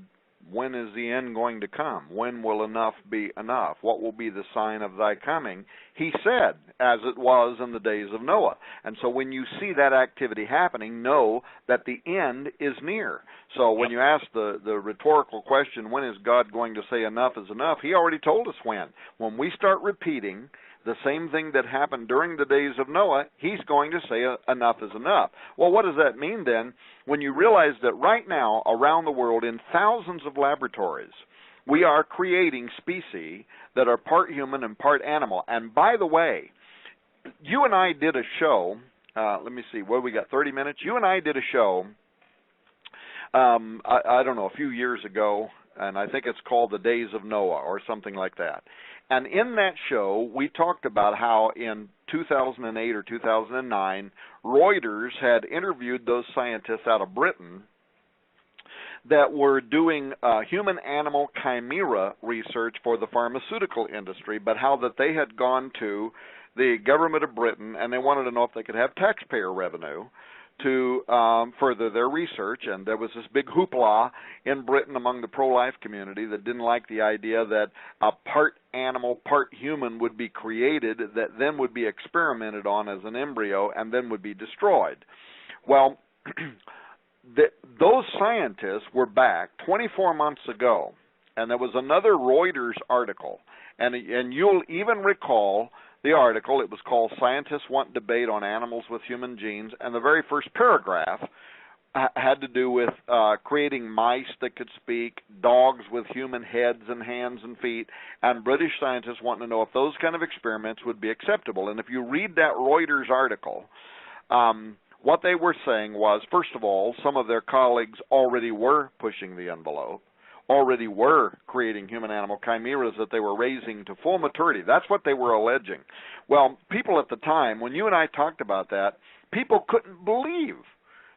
when is the end going to come? When will enough be enough? What will be the sign of thy coming? He said, as it was in the days of Noah. And so when you see that activity happening, know that the end is near. So when you ask the rhetorical question, when is God going to say enough is enough? He already told us when. When we start repeating the same thing that happened during the days of Noah, he's going to say enough is enough. Well, what does that mean then? When you realize that right now around the world in thousands of laboratories, we are creating species that are part human and part animal. And by the way, you and I did a show, let me see, what we got, 30 minutes? You and I did a show, I don't know, a few years ago, and I think it's called The Days of Noah or something like that. And in that show, we talked about how in 2008 or 2009, Reuters had interviewed those scientists out of Britain that were doing human-animal chimera research for the pharmaceutical industry, but how that they had gone to the government of Britain, and they wanted to know if they could have taxpayer revenue to further their research. And there was this big hoopla in Britain among the pro-life community that didn't like the idea that a part animal, part human would be created that then would be experimented on as an embryo and then would be destroyed. Well, those scientists were back 24 months ago, and there was another Reuters article, and you'll even recall the article. It was called "Scientists Want Debate on Animals with Human Genes," and the very first paragraph had to do with creating mice that could speak, dogs with human heads and hands and feet, and British scientists wanting to know if those kind of experiments would be acceptable. And if you read that Reuters article, what they were saying was, first of all, some of their colleagues already were pushing the envelope, already were creating human-animal chimeras that they were raising to full maturity. That's what they were alleging. Well, people at the time, when you and I talked about that, people couldn't believe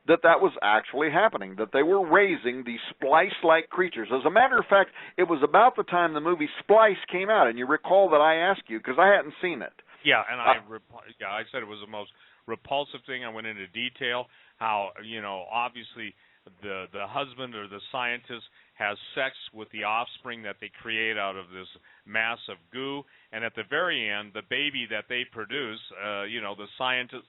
that that was actually happening, that they were raising these Splice-like creatures. As a matter of fact, it was about the time the movie Splice came out, and you recall that I asked you, because I hadn't seen it. Yeah, and I said it was the most repulsive thing. I went into detail how, obviously the husband or the scientist has sex with the offspring that they create out of this mass of goo, and at the very end, the baby that they produce, the scientist,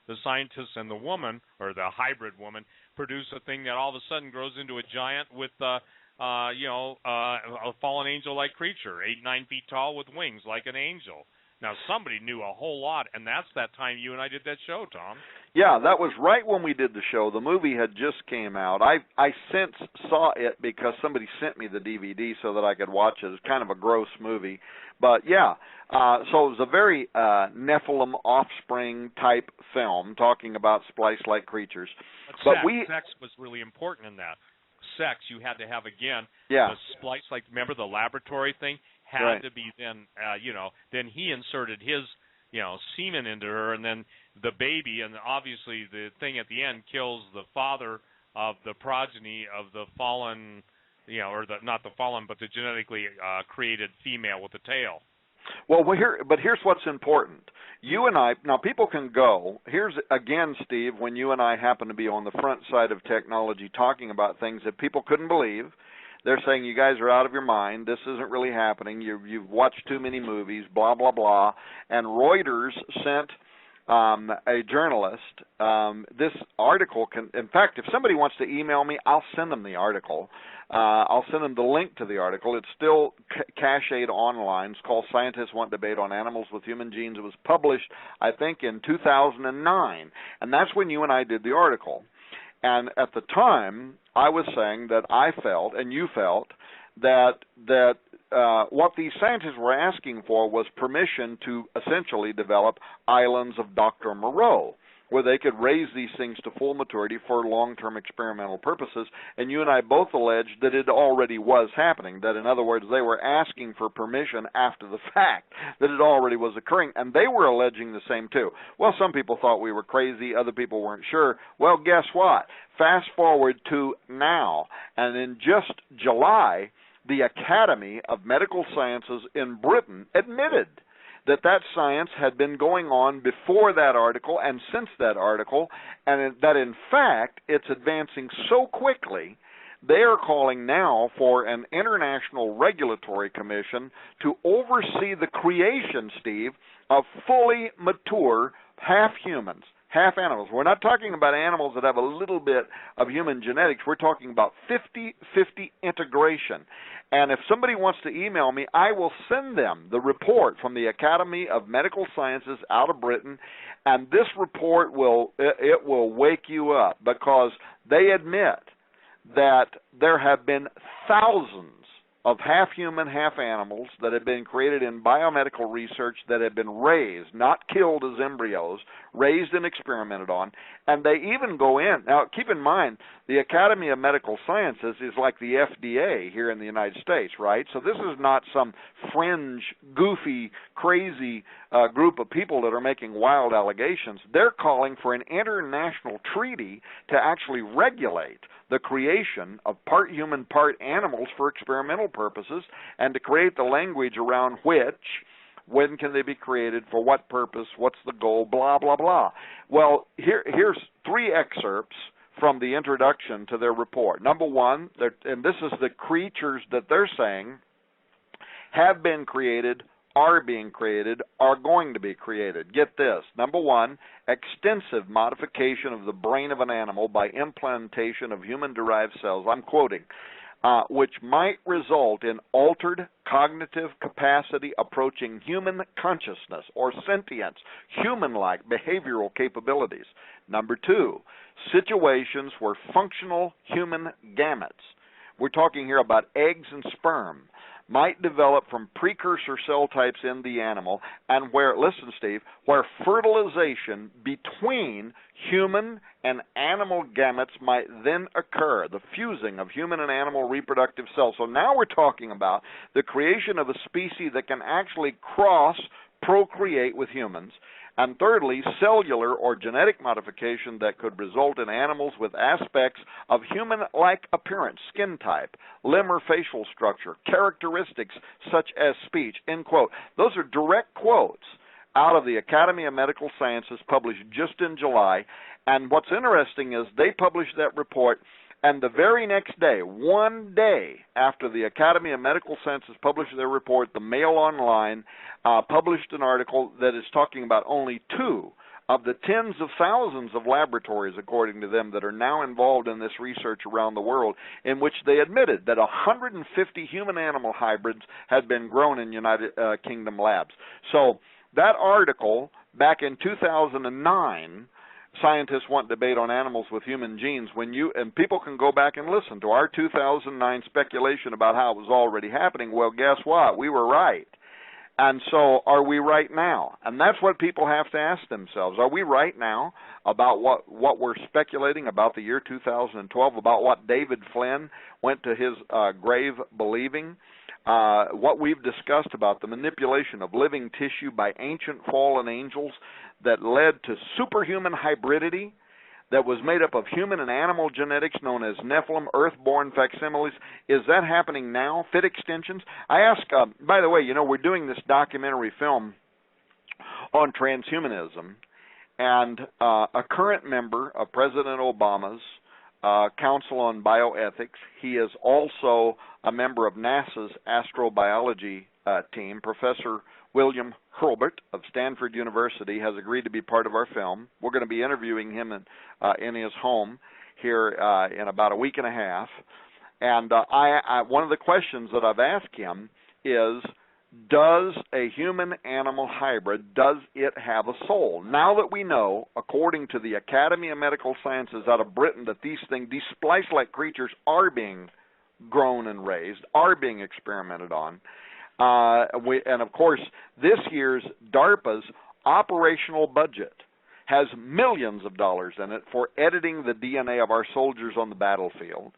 the scientist and the woman, or the hybrid woman, produce a thing that all of a sudden grows into a giant with, a fallen angel-like creature, 8-9 feet tall with wings like an angel. Now, somebody knew a whole lot, and that's that time you and I did that show, Tom. Yeah, that was right when we did the show. The movie had just came out. I since saw it because somebody sent me the DVD so that I could watch it. It's kind of a gross movie. But, yeah, so it was a very Nephilim offspring type film talking about Splice-like creatures. But sex was really important in that. Sex, you had to have, again, the Splice-like, remember the laboratory thing? Had to be then, then he inserted his, semen into her, and then the baby, and obviously the thing at the end kills the father of the progeny of the fallen, or not the fallen, but the genetically created female with the tail. Well, here's what's important. You and I, now people can go, here's again, Steve, when you and I happen to be on the front side of technology talking about things that people couldn't believe. They're saying, you guys are out of your mind. This isn't really happening. You've watched too many movies, blah, blah, blah. And Reuters sent a journalist this article. In fact, if somebody wants to email me, I'll send them the article. I'll send them the link to the article. It's still cached online. It's called "Scientists Want Debate on Animals with Human Genes." It was published, I think, in 2009. And that's when you and I did the article. And at the time, I was saying that I felt, and you felt, that what these scientists were asking for was permission to essentially develop islands of Dr. Moreau, where they could raise these things to full maturity for long-term experimental purposes. And you and I both alleged that it already was happening, that in other words, they were asking for permission after the fact, that it already was occurring, and they were alleging the same too. Well, some people thought we were crazy, other people weren't sure. Well, guess what? Fast forward to now, and in just July, the Academy of Medical Sciences in Britain admitted that science had been going on before that article and since that article, and that in fact it's advancing so quickly, they are calling now for an international regulatory commission to oversee the creation, Steve, of fully mature half-humans, half-animals. We're not talking about animals that have a little bit of human genetics. We're talking about 50-50 integration. And if somebody wants to email me, I will send them the report from the Academy of Medical Sciences out of Britain, and this report will wake you up, because they admit that there have been thousands of half-human, half-animals that have been created in biomedical research that have been raised, not killed as embryos, raised and experimented on, and they even go in. Now, keep in mind, the Academy of Medical Sciences is like the FDA here in the United States, right? So this is not some fringe, goofy, crazy group of people that are making wild allegations. They're calling for an international treaty to actually regulate the creation of part human, part animals for experimental purposes, and to create the language around which When can they be created? For what purpose? What's the goal? Blah, blah, blah. Well, here's 3 excerpts from the introduction to their report. Number 1, and this is the creatures that they're saying have been created, are being created, are going to be created. Get this. Number 1, extensive modification of the brain of an animal by implantation of human-derived cells. I'm quoting. Which might result in altered cognitive capacity approaching human consciousness or sentience, human-like behavioral capabilities. Number 2, situations where functional human gametes, we're talking here about eggs and sperm, might develop from precursor cell types in the animal, and where, listen, Steve, where fertilization between human and animal gametes might then occur, the fusing of human and animal reproductive cells. So now we're talking about the creation of a species that can actually procreate with humans. And thirdly, cellular or genetic modification that could result in animals with aspects of human-like appearance, skin type, limb or facial structure, characteristics such as speech, end quote. Those are direct quotes out of the Academy of Medical Sciences published just in July. And what's interesting is they published that report, and the very next day, one day after the Academy of Medical Sciences published their report, the Mail Online published an article that is talking about only 2 of the tens of thousands of laboratories, according to them, that are now involved in this research around the world, in which they admitted that 150 human-animal hybrids had been grown in United Kingdom labs. So that article, back in 2009, Scientists Want Debate on Animals with Human Genes, and people can go back and listen to our 2009 speculation about how it was already happening. Well, guess what? We were right. And so are we right now? And that's what people have to ask themselves. Are we right now about what we're speculating about the year 2012, about what David Flynn went to his grave believing? What we've discussed about the manipulation of living tissue by ancient fallen angels that led to superhuman hybridity that was made up of human and animal genetics known as Nephilim, earth-born facsimiles. Is that happening now? Fit extensions? I ask, by the way, we're doing this documentary film on transhumanism, and a current member of President Obama's Council on Bioethics, he is also a member of NASA's astrobiology team, Professor William Hurlburt of Stanford University, has agreed to be part of our film. We're going to be interviewing him in his home here in about a week and a half. And one of the questions that I've asked him is, does a human-animal hybrid, does it have a soul? Now that we know, according to the Academy of Medical Sciences out of Britain, that these splice-like creatures are being grown and raised, are being experimented on, and of course, this year's DARPA's operational budget has millions of dollars in it for editing the DNA of our soldiers on the battlefield.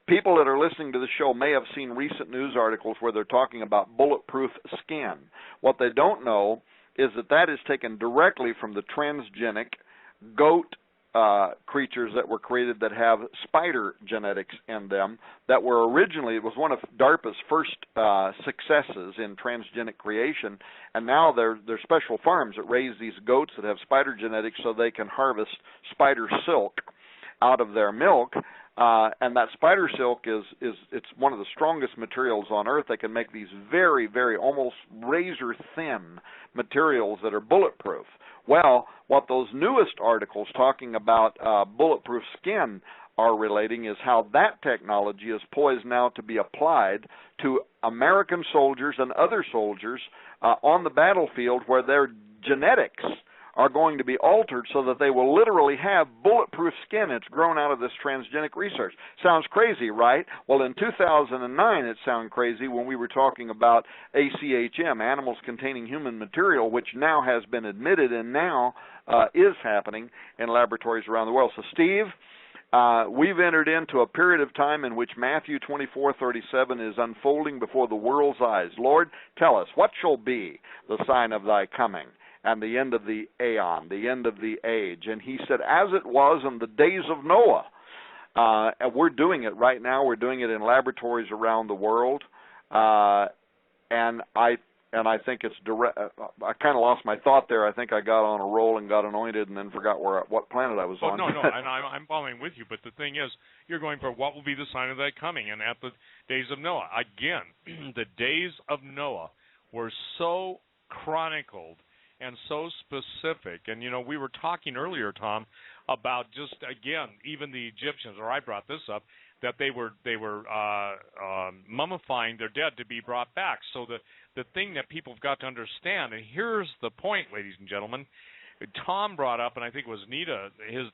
People that are listening to the show may have seen recent news articles where they're talking about bulletproof skin. What they don't know is that is taken directly from the transgenic goat creatures that were created that have spider genetics in them that were originally, it was one of DARPA's first successes in transgenic creation, and now they're special farms that raise these goats that have spider genetics so they can harvest spider silk out of their milk. And that spider silk it's one of the strongest materials on earth. They can make these very, very almost razor thin materials that are bulletproof. Well, what those newest articles talking about bulletproof skin are relating is how that technology is poised now to be applied to American soldiers and other soldiers on the battlefield, where their genetics are going to be altered so that they will literally have bulletproof skin that's grown out of this transgenic research. Sounds crazy, right? Well, in 2009, it sounded crazy when we were talking about ACHM, animals containing human material, which now has been admitted and now is happening in laboratories around the world. So, Steve, we've entered into a period of time in which Matthew 24:37 is unfolding before the world's eyes. Lord, tell us, what shall be the sign of thy coming and the end of the aeon, the end of the age? And he said, as it was in the days of Noah. And we're doing it right now. We're doing it in laboratories around the world. And I and I think it's direct. I kind of lost my thought there. I think I got on a roll and got anointed, and then forgot what planet I was on. No, and I'm following with you. But the thing is, you're going for what will be the sign of that coming, and at the days of Noah. Again, the days of Noah were so chronicled and so specific. And we were talking earlier, Tom, about just again, even the Egyptians, or I brought this up, that they were mummifying their dead to be brought back. So the thing that people have got to understand, and here's the point, ladies and gentlemen, Tom brought up, and I think it was Nita,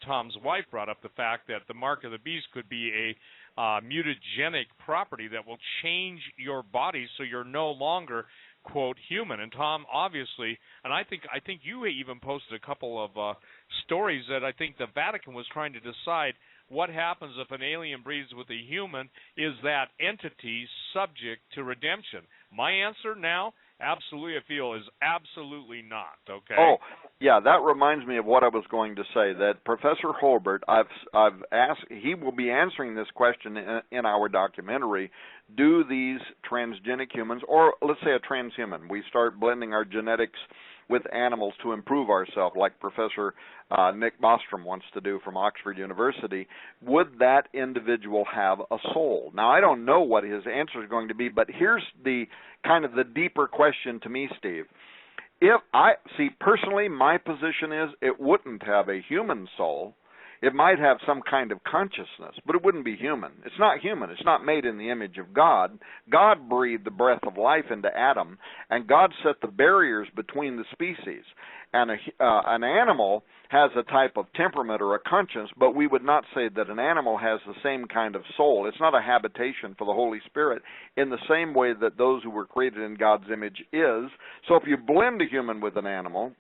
Tom's wife, brought up the fact that the mark of the beast could be a mutagenic property that will change your body so you're no longer, quote, human. And Tom, obviously, and I think you even posted a couple of stories that I think the Vatican was trying to decide what happens if an alien breeds with a human. Is that entity subject to redemption? My answer now, absolutely, I feel, is absolutely not. Okay. Oh, yeah, that reminds me of what I was going to say. That Professor Holbert, I've asked. He will be answering this question in our documentary. Do these transgenic humans, or let's say a transhuman, we start blending our genetics with animals to improve ourselves, like Professor Nick Bostrom wants to do from Oxford University, would that individual have a soul? Now, I don't know what his answer is going to be, but here's the kind of the deeper question to me, Steve. If I see personally, my position is it wouldn't have a human soul. It might have some kind of consciousness, but it wouldn't be human. It's not human. It's not made in the image of God. God breathed the breath of life into Adam, and God set the barriers between the species. And an animal has a type of temperament or a conscience, but we would not say that an animal has the same kind of soul. It's not a habitation for the Holy Spirit in the same way that those who were created in God's image is. So if you blend a human with an animal,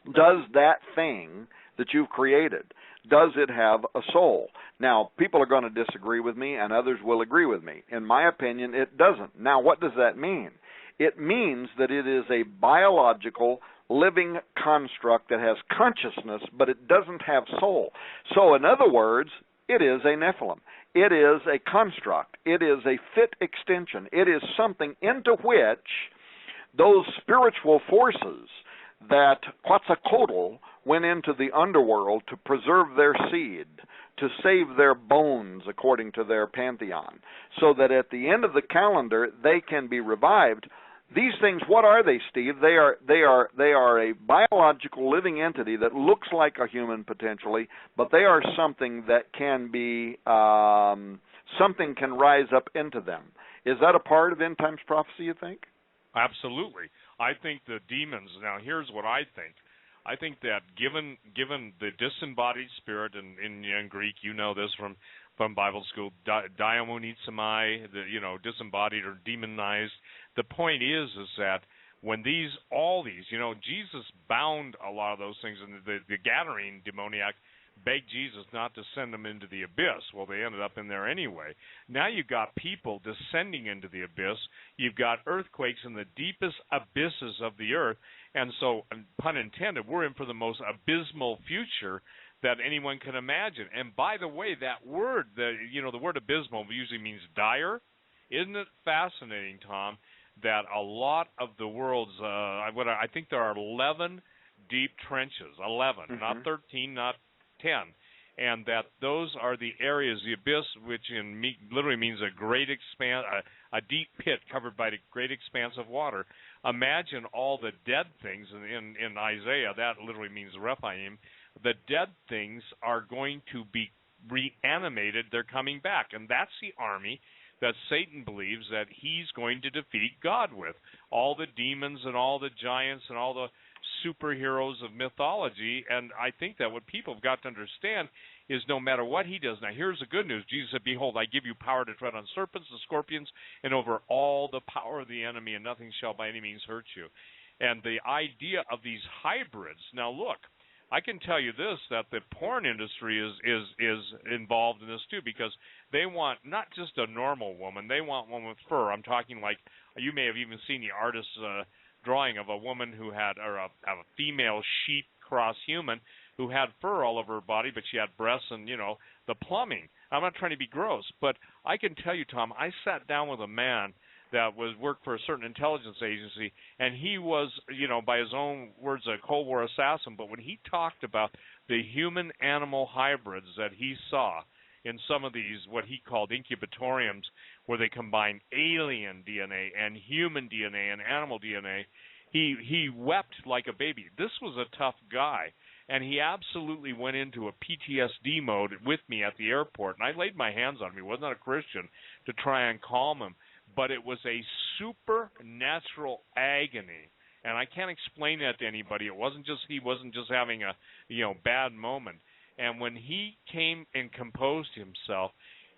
does that thing that you've created, does it have a soul? Now, people are going to disagree with me, and others will agree with me. In my opinion, it doesn't. Now, what does that mean? It means that it is a biological, living construct that has consciousness, but it doesn't have soul. So, in other words, it is a Nephilim. It is a construct. It is a fit extension. It is something into which those spiritual forces that Quetzalcoatl went into the underworld to preserve their seed, to save their bones, according to their pantheon, so that at the end of the calendar they can be revived. These things, what are they, Steve? They are a biological living entity that looks like a human potentially, but they are something that can be something can rise up into them. Is that a part of end times prophecy, you think? Absolutely. I think the demons, now here's what I think. I think that given the disembodied spirit, in Greek, you know this from Bible school, daemonizomai, disembodied or demonized. The point is that when all these, Jesus bound a lot of those things, and the Gadarene demoniac begged Jesus not to send them into the abyss. Well, they ended up in there anyway. Now you've got people descending into the abyss. You've got earthquakes in the deepest abysses of the earth. And so, pun intended, we're in for the most abysmal future that anyone can imagine. And by the way, that word, the word abysmal usually means dire. Isn't it fascinating, Tom, that a lot of the world's, I think there are 11 deep trenches, 11, not 13, not 10, and that those are the areas, the abyss, which literally means a great expanse, a deep pit covered by a great expanse of water. Imagine all the dead things in Isaiah. That literally means Rephaim. The dead things are going to be reanimated. They're coming back, and that's the army that Satan believes that he's going to defeat God with. All the demons and all the giants and all the superheroes of mythology. And I think that what people have got to understand is no matter what he does. Now, here's the good news. Jesus said, behold, I give you power to tread on serpents and scorpions and over all the power of the enemy, and nothing shall by any means hurt you. And the idea of these hybrids. Now, look, I can tell you this, that the porn industry is involved in this too, because they want not just a normal woman, they want one with fur. I'm talking like, you may have even seen the artist's drawing of a woman who had, or a female sheep cross human who had fur all over her body, but she had breasts and, the plumbing. I'm not trying to be gross, but I can tell you, Tom, I sat down with a man that worked for a certain intelligence agency, and he was, by his own words, a Cold War assassin. But when he talked about the human-animal hybrids that he saw in some of these, what he called incubatoriums, where they combine alien DNA and human DNA and animal DNA, he wept like a baby. This was a tough guy, and he absolutely went into a PTSD mode with me at the airport, and I laid my hands on him. He was not a Christian, to try and calm him, but it was a supernatural agony, and I can't explain that to anybody. He wasn't just having a bad moment. And when he came and composed himself,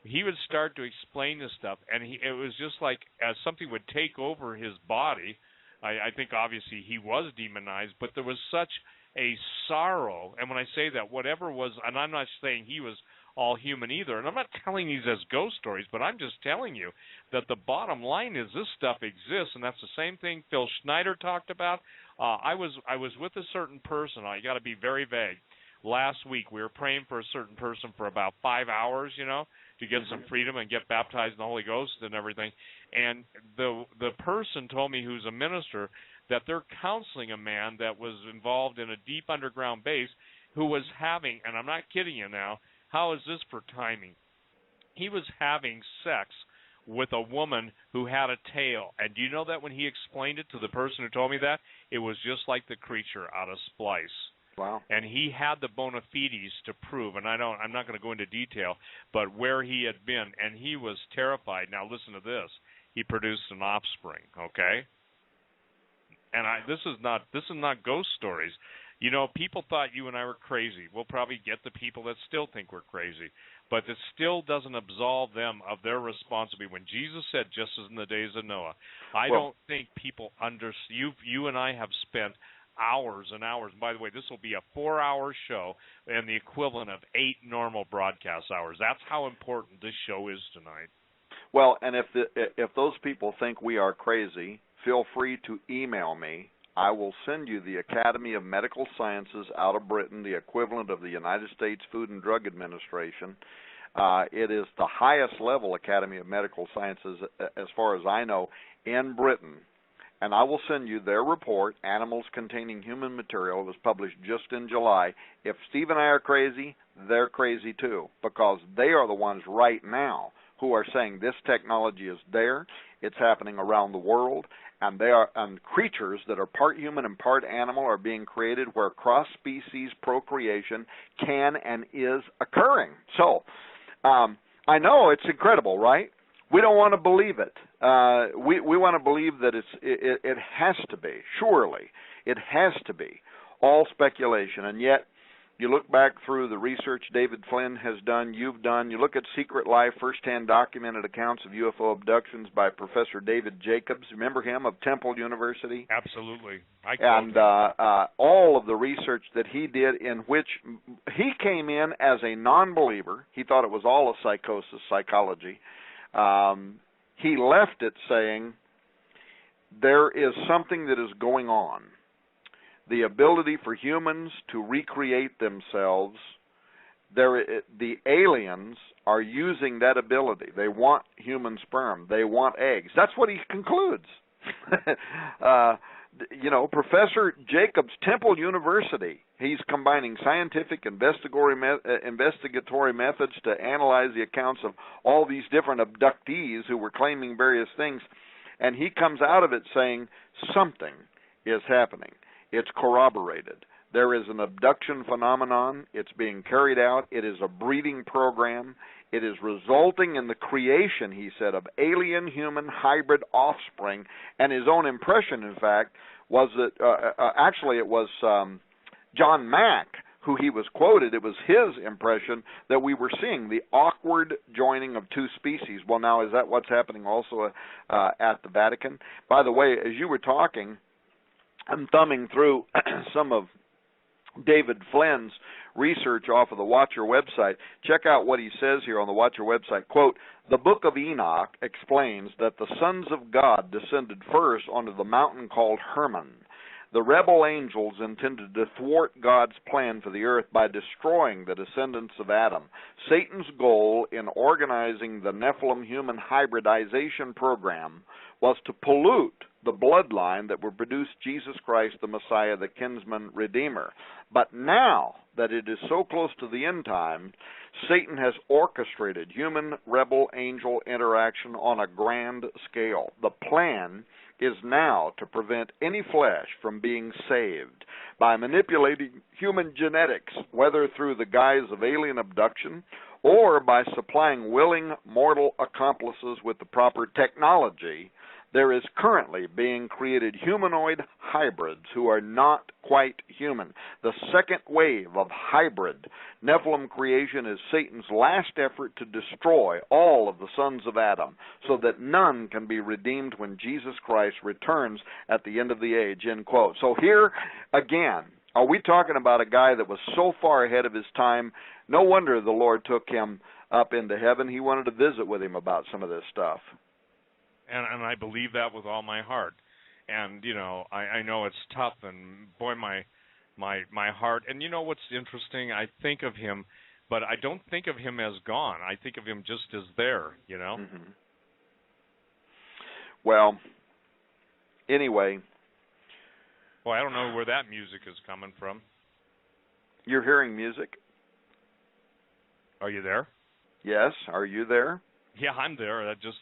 he would start to explain this stuff, and it was just like as something would take over his body. I think obviously he was demonized, but there was such a sorrow. And when I say that, whatever was, and I'm not saying he was all human either, and I'm not telling these as ghost stories, but I'm just telling you that the bottom line is this stuff exists, and that's the same thing Phil Schneider talked about. I was with a certain person. I got to be very vague. Last week we were praying for a certain person for about 5 hours, to get some freedom and get baptized in the Holy Ghost and everything. And the person told me, who's a minister, that they're counseling a man that was involved in a deep underground base who was having, and I'm not kidding you now, how is this for timing? He was having sex with a woman who had a tail. And do you know that when he explained it to the person who told me that, it was just like the creature out of Splice. Wow. And he had the bona fides to prove, and I'm not going to go into detail, but where he had been, and he was terrified. Now listen to this. He produced an offspring, okay? And this is not ghost stories. People thought you and I were crazy. We'll probably get the people that still think we're crazy. But it still doesn't absolve them of their responsibility. When Jesus said, just as in the days of Noah, I don't think people understand. You and I have spent hours and hours. By the way, this will be a 4-hour show and the equivalent of 8 normal broadcast hours. That's how important this show is tonight. Well, and if those people think we are crazy, feel free to email me. I will send you the Academy of Medical Sciences out of Britain, the equivalent of the United States Food and Drug Administration. It is the highest level Academy of Medical Sciences, as far as I know, in Britain. And I will send you their report, Animals Containing Human Material. It was published just in July. If Steve and I are crazy, they're crazy too, because they are the ones right now who are saying this technology is there, it's happening around the world, and creatures that are part human and part animal are being created where cross-species procreation can and is occurring. So, I know it's incredible, right? We don't want to believe it. We want to believe that it has to be, surely. It has to be all speculation, and yet you look back through the research David Flynn has done, you've done, you look at Secret Life, first-hand documented accounts of UFO abductions by Professor David Jacobs. Remember him, of Temple University? Absolutely. And all of the research that he did, in which he came in as a non-believer. He thought it was all a psychosis, psychology. He left it saying there is something that is going on. The ability for humans to recreate themselves, the aliens are using that ability. They want human sperm. They want eggs. That's what he concludes. Professor Jacobs, Temple University, he's combining scientific investigatory methods to analyze the accounts of all these different abductees who were claiming various things, and he comes out of it saying something is happening. It's corroborated. There is an abduction phenomenon. It's being carried out. It is a breeding program. It is resulting in the creation, he said, of alien-human hybrid offspring. And his own impression, in fact, was that actually it was John Mack who he was quoted. It was his impression that we were seeing the awkward joining of two species. Well, now, is that what's happening also at the Vatican? By the way, as you were talking, I'm thumbing through some of David Flynn's research off of the Watcher website. Check out what he says here on the Watcher website. Quote, the Book of Enoch explains that the sons of God descended first onto the mountain called Hermon. The rebel angels intended to thwart God's plan for the earth by destroying the descendants of Adam. Satan's goal in organizing the Nephilim human hybridization program was to pollute the bloodline that would produce Jesus Christ, the Messiah, the kinsman redeemer. But now that it is so close to the end time, Satan has orchestrated human rebel angel interaction on a grand scale. The plan is now to prevent any flesh from being saved by manipulating human genetics, whether through the guise of alien abduction or by supplying willing mortal accomplices with the proper technology. There is currently being created humanoid hybrids who are not quite human. The second wave of hybrid Nephilim creation is Satan's last effort to destroy all of the sons of Adam so that none can be redeemed when Jesus Christ returns at the end of the age, end quote. So here, again, are we talking about a guy that was so far ahead of his time? No wonder the Lord took him up into heaven. He wanted to visit with him about some of this stuff. And I believe that with all my heart. And, you know, I know it's tough, and boy, my heart. And you know what's interesting? I think of him, but I don't think of him as gone. I think of him just as there, you know? Mm-hmm. Well, anyway. Well, I don't know where that music is coming from. You're hearing music? Are you there? Yes. Are you there? Yeah, I'm there. That just...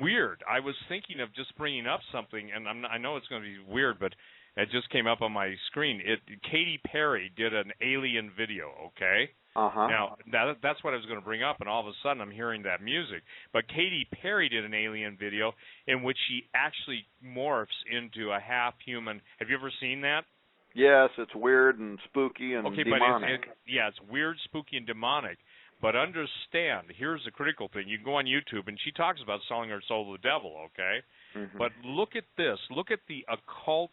weird. I was thinking of just bringing up something, and I know it's going to be weird, but it just came up on my screen. Katy Perry did an alien video, okay? Uh-huh. Now, that's what I was going to bring up, and all of a sudden I'm hearing that music. But Katy Perry did an alien video in which she actually morphs into a half-human. Have you ever seen that? Yes, it's weird and spooky and demonic. But it's weird, spooky, and demonic. But understand, here's the critical thing. You can go on YouTube, and she talks about selling her soul to the devil, okay? Mm-hmm. But look at this. Look at the occult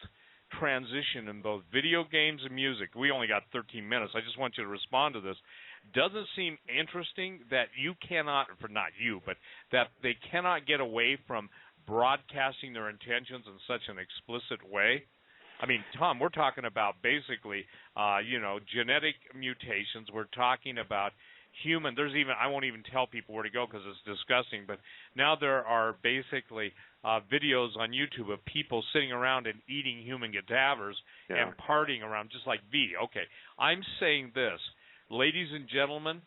transition in both video games and music. We only got 13 minutes. I just want you to respond to this. Doesn't it seem interesting that you cannot, for not you, but that they cannot get away from broadcasting their intentions in such an explicit way? I mean, Tom, we're talking about basically, genetic mutations. We're talking about human. I won't even tell people where to go because it's disgusting, but now there are basically videos on YouTube of people sitting around and eating human cadavers and partying around just like V. Okay, I'm saying this. Ladies and gentlemen,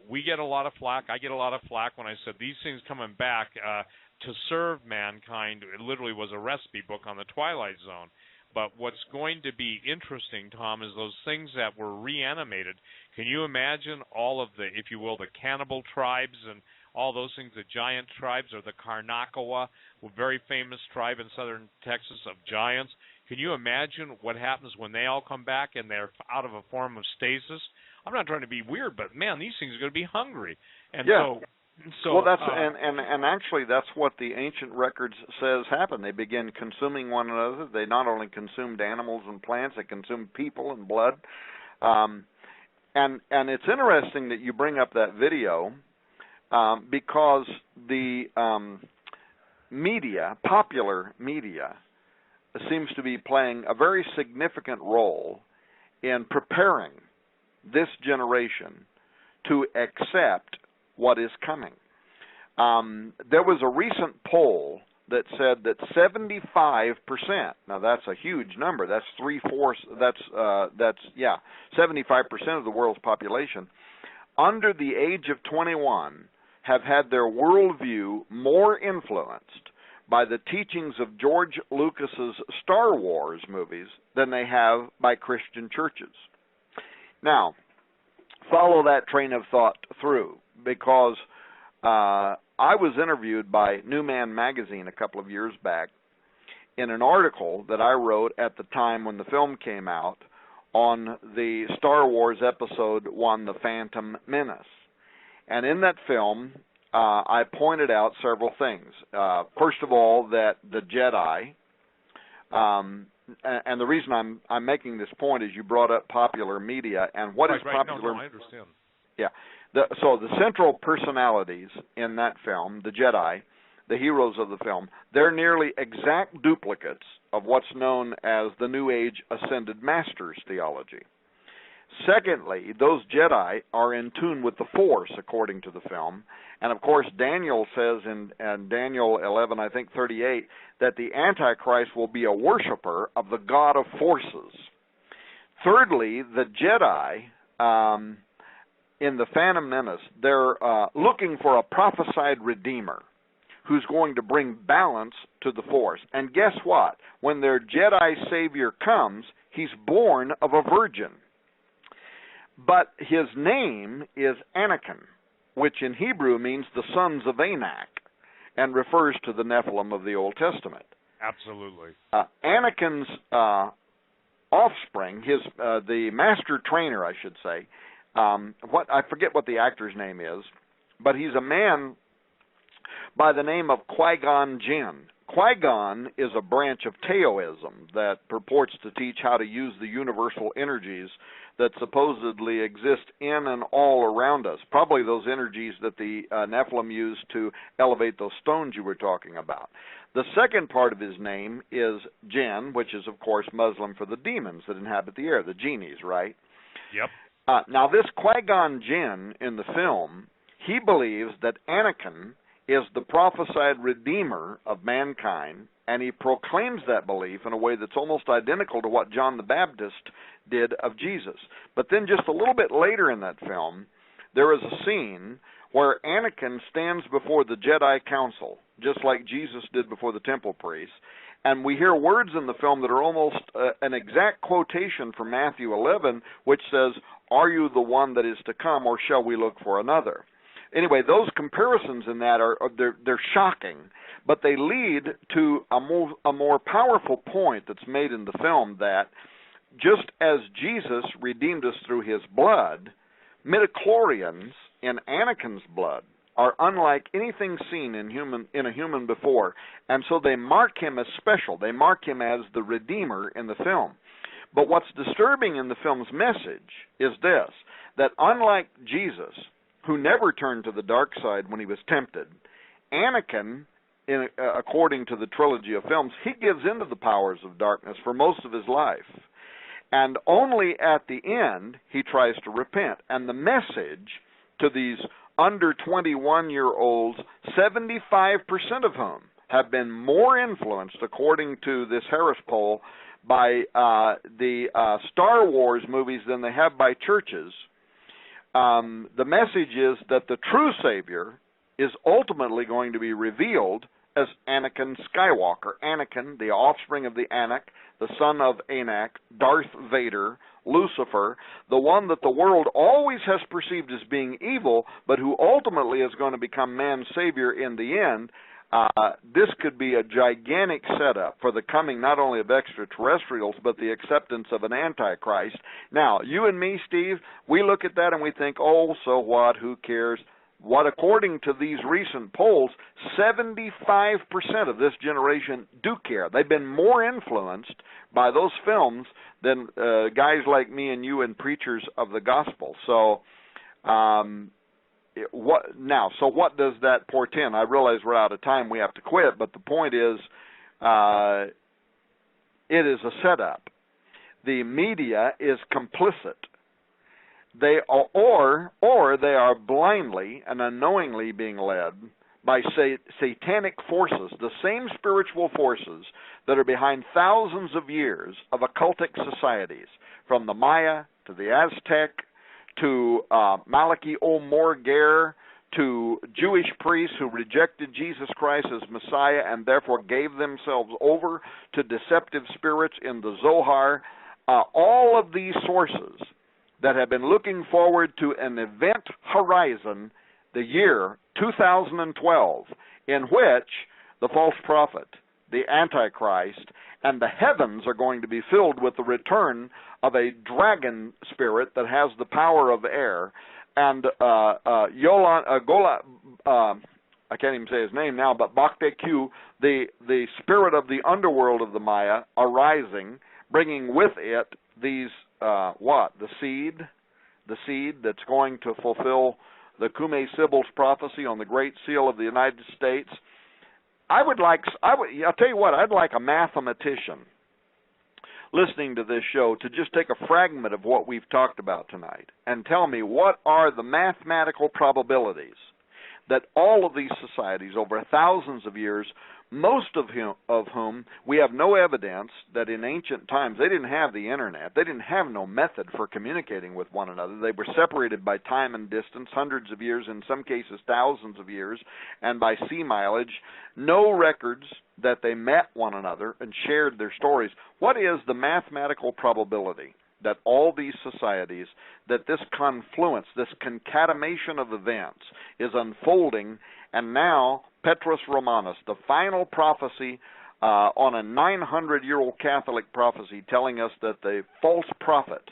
we get a lot of flack. I get a lot of flack when I said these things coming back to serve mankind. It literally was a recipe book on the Twilight Zone. But what's going to be interesting, Tom, is those things that were reanimated. Can you imagine all of the, if you will, the cannibal tribes and all those things, the giant tribes, or the Karnakawa, a very famous tribe in southern Texas of giants? Can you imagine what happens when they all come back and they're out of a form of stasis? I'm not trying to be weird, but, man, these things are going to be hungry. And So, well, that's and actually that's what the ancient records says happened. They began consuming one another. They not only consumed animals and plants, they consumed people and blood. And it's interesting that you bring up that video because the popular media, seems to be playing a very significant role in preparing this generation to accept what is coming. There was a recent poll that said that 75%, now that's a huge number, that's 75% of the world's population, under the age of 21 have had their worldview more influenced by the teachings of George Lucas's Star Wars movies than they have by Christian churches. Now, follow that train of thought through, because I was interviewed by New Man magazine a couple of years back in an article that I wrote at the time when the film came out on the Star Wars Episode 1, The Phantom Menace. And in that film, I pointed out several things. First of all, that the Jedi, and the reason I'm making this point is you brought up popular media, and what is popular? No, I understand. Yeah. So the central personalities in that film, the Jedi, the heroes of the film, they're nearly exact duplicates of what's known as the New Age Ascended Masters theology. Secondly, those Jedi are in tune with the Force, according to the film. And, of course, Daniel says in Daniel 11, I think 38, that the Antichrist will be a worshiper of the God of forces. Thirdly, the Jedi, in the Phantom Menace, they're looking for a prophesied Redeemer who's going to bring balance to the Force. And guess what? When their Jedi Savior comes, he's born of a virgin. But his name is Anakin, which in Hebrew means the sons of Anak, and refers to the Nephilim of the Old Testament. Absolutely. Anakin's offspring, the master trainer, I should say, I forget what the actor's name is, but he's a man by the name of Qui-Gon Jinn. Qui-Gon is a branch of Taoism that purports to teach how to use the universal energies that supposedly exist in and all around us, probably those energies that the Nephilim used to elevate those stones you were talking about. The second part of his name is Jinn, which is, of course, Muslim for the demons that inhabit the air, the genies, right? Yep. Now, this Qui-Gon Jinn in the film, he believes that Anakin is the prophesied redeemer of mankind, and he proclaims that belief in a way that's almost identical to what John the Baptist did of Jesus. But then just a little bit later in that film, there is a scene where Anakin stands before the Jedi Council, just like Jesus did before the temple priests, and we hear words in the film that are almost an exact quotation from Matthew 11, which says, "Are you the one that is to come, or shall we look for another?" Anyway, those comparisons in that they're shocking, but they lead to a more powerful point that's made in the film, that just as Jesus redeemed us through his blood, midichlorians in Anakin's blood are unlike anything seen in a human before, and so they mark him as special. They mark him as the Redeemer in the film. But what's disturbing in the film's message is this, that unlike Jesus, who never turned to the dark side when he was tempted, Anakin, according to the trilogy of films, he gives into the powers of darkness for most of his life. And only at the end, he tries to repent. And the message to these under 21-year-olds, 75% of whom have been more influenced, according to this Harris poll, by the Star Wars movies than they have by churches. The message is that the true Savior is ultimately going to be revealed as Anakin Skywalker. Anakin, the offspring of the Anak, the son of Anak, Darth Vader, Lucifer, the one that the world always has perceived as being evil, but who ultimately is going to become man's Savior in the end. This could be a gigantic setup for the coming not only of extraterrestrials, but the acceptance of an Antichrist. Now, you and me, Steve, we look at that and we think, oh, so what, who cares? What, according to these recent polls, 75% of this generation do care. They've been more influenced by those films than guys like me and you and preachers of the gospel. So, what does that portend? I realize we're out of time. We have to quit, but the point is, it is a setup. The media is complicit. They are, or they are blindly and unknowingly being led by satanic forces, the same spiritual forces that are behind thousands of years of occultic societies, from the Maya to the Aztec to Malachi O'Morger, to Jewish priests who rejected Jesus Christ as Messiah and therefore gave themselves over to deceptive spirits in the Zohar. All of these sources that have been looking forward to an event horizon, the year 2012, in which the false prophet, the Antichrist, and the heavens are going to be filled with the return of a dragon spirit that has the power of air, and I can't even say his name now, but Bakteku, the spirit of the underworld of the Maya, arising, bringing with it these, the seed that's going to fulfill the Kume Sibyl's prophecy on the Great Seal of the United States. I'll tell you what, I'd like a mathematician listening to this show to just take a fragment of what we've talked about tonight and tell me what are the mathematical probabilities that all of these societies over thousands of years, most of whom we have no evidence that in ancient times they didn't have the internet, they didn't have no method for communicating with one another. They were separated by time and distance, hundreds of years, in some cases thousands of years, and by sea mileage. No records that they met one another and shared their stories. What is the mathematical probability that all these societies, that this confluence, this concatenation of events is unfolding, and now Petrus Romanus, the final prophecy on a 900-year-old Catholic prophecy telling us that the false prophet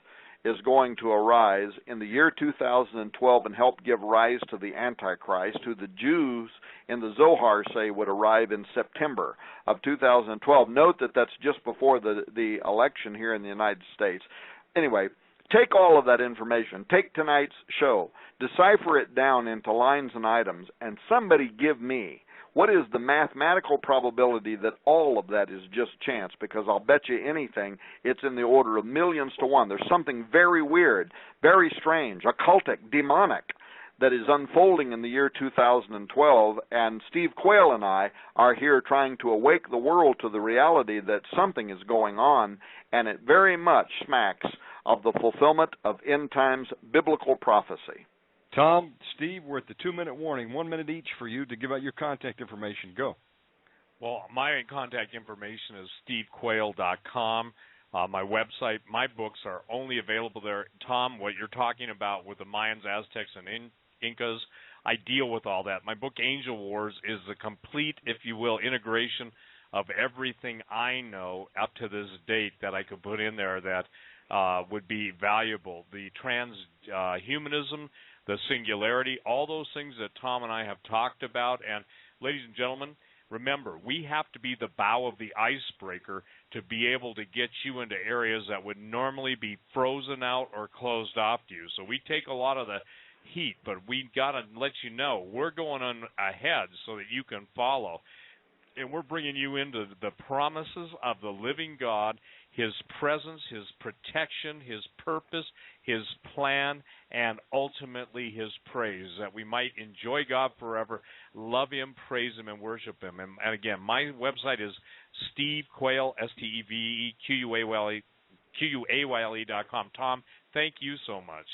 is going to arise in the year 2012 and help give rise to the Antichrist, who the Jews in the Zohar say would arrive in September of 2012. Note that that's just before the election here in the United States. Anyway, take all of that information, take tonight's show, decipher it down into lines and items, and somebody give me what is the mathematical probability that all of that is just chance, because I'll bet you anything it's in the order of millions to one. There's something very weird, very strange, occultic, demonic that is unfolding in the year 2012, and Steve Quayle and I are here trying to awake the world to the reality that something is going on, and it very much smacks of the fulfillment of end times biblical prophecy. Tom, Steve, we're at the 2-minute warning. 1 minute each for you to give out your contact information. Go. Well, my contact information is stevequayle.com. My website, my books are only available there. Tom, what you're talking about with the Mayans, Aztecs, and Incas, I deal with all that. My book, Angel Wars, is the complete, if you will, integration of everything I know up to this date that I could put in there that would be valuable. The transhumanism, the singularity, all those things that Tom and I have talked about. And ladies and gentlemen, remember, we have to be the bow of the icebreaker to be able to get you into areas that would normally be frozen out or closed off to you. So we take a lot of the heat, but we got to let you know we're going on ahead so that you can follow. And we're bringing you into the promises of the living God, His presence, His protection, His purpose, His plan, and ultimately His praise, that we might enjoy God forever, love Him, praise Him, and worship Him. And again, my website is Steve Quayle, SteveQuayle.com. Tom, thank you so much.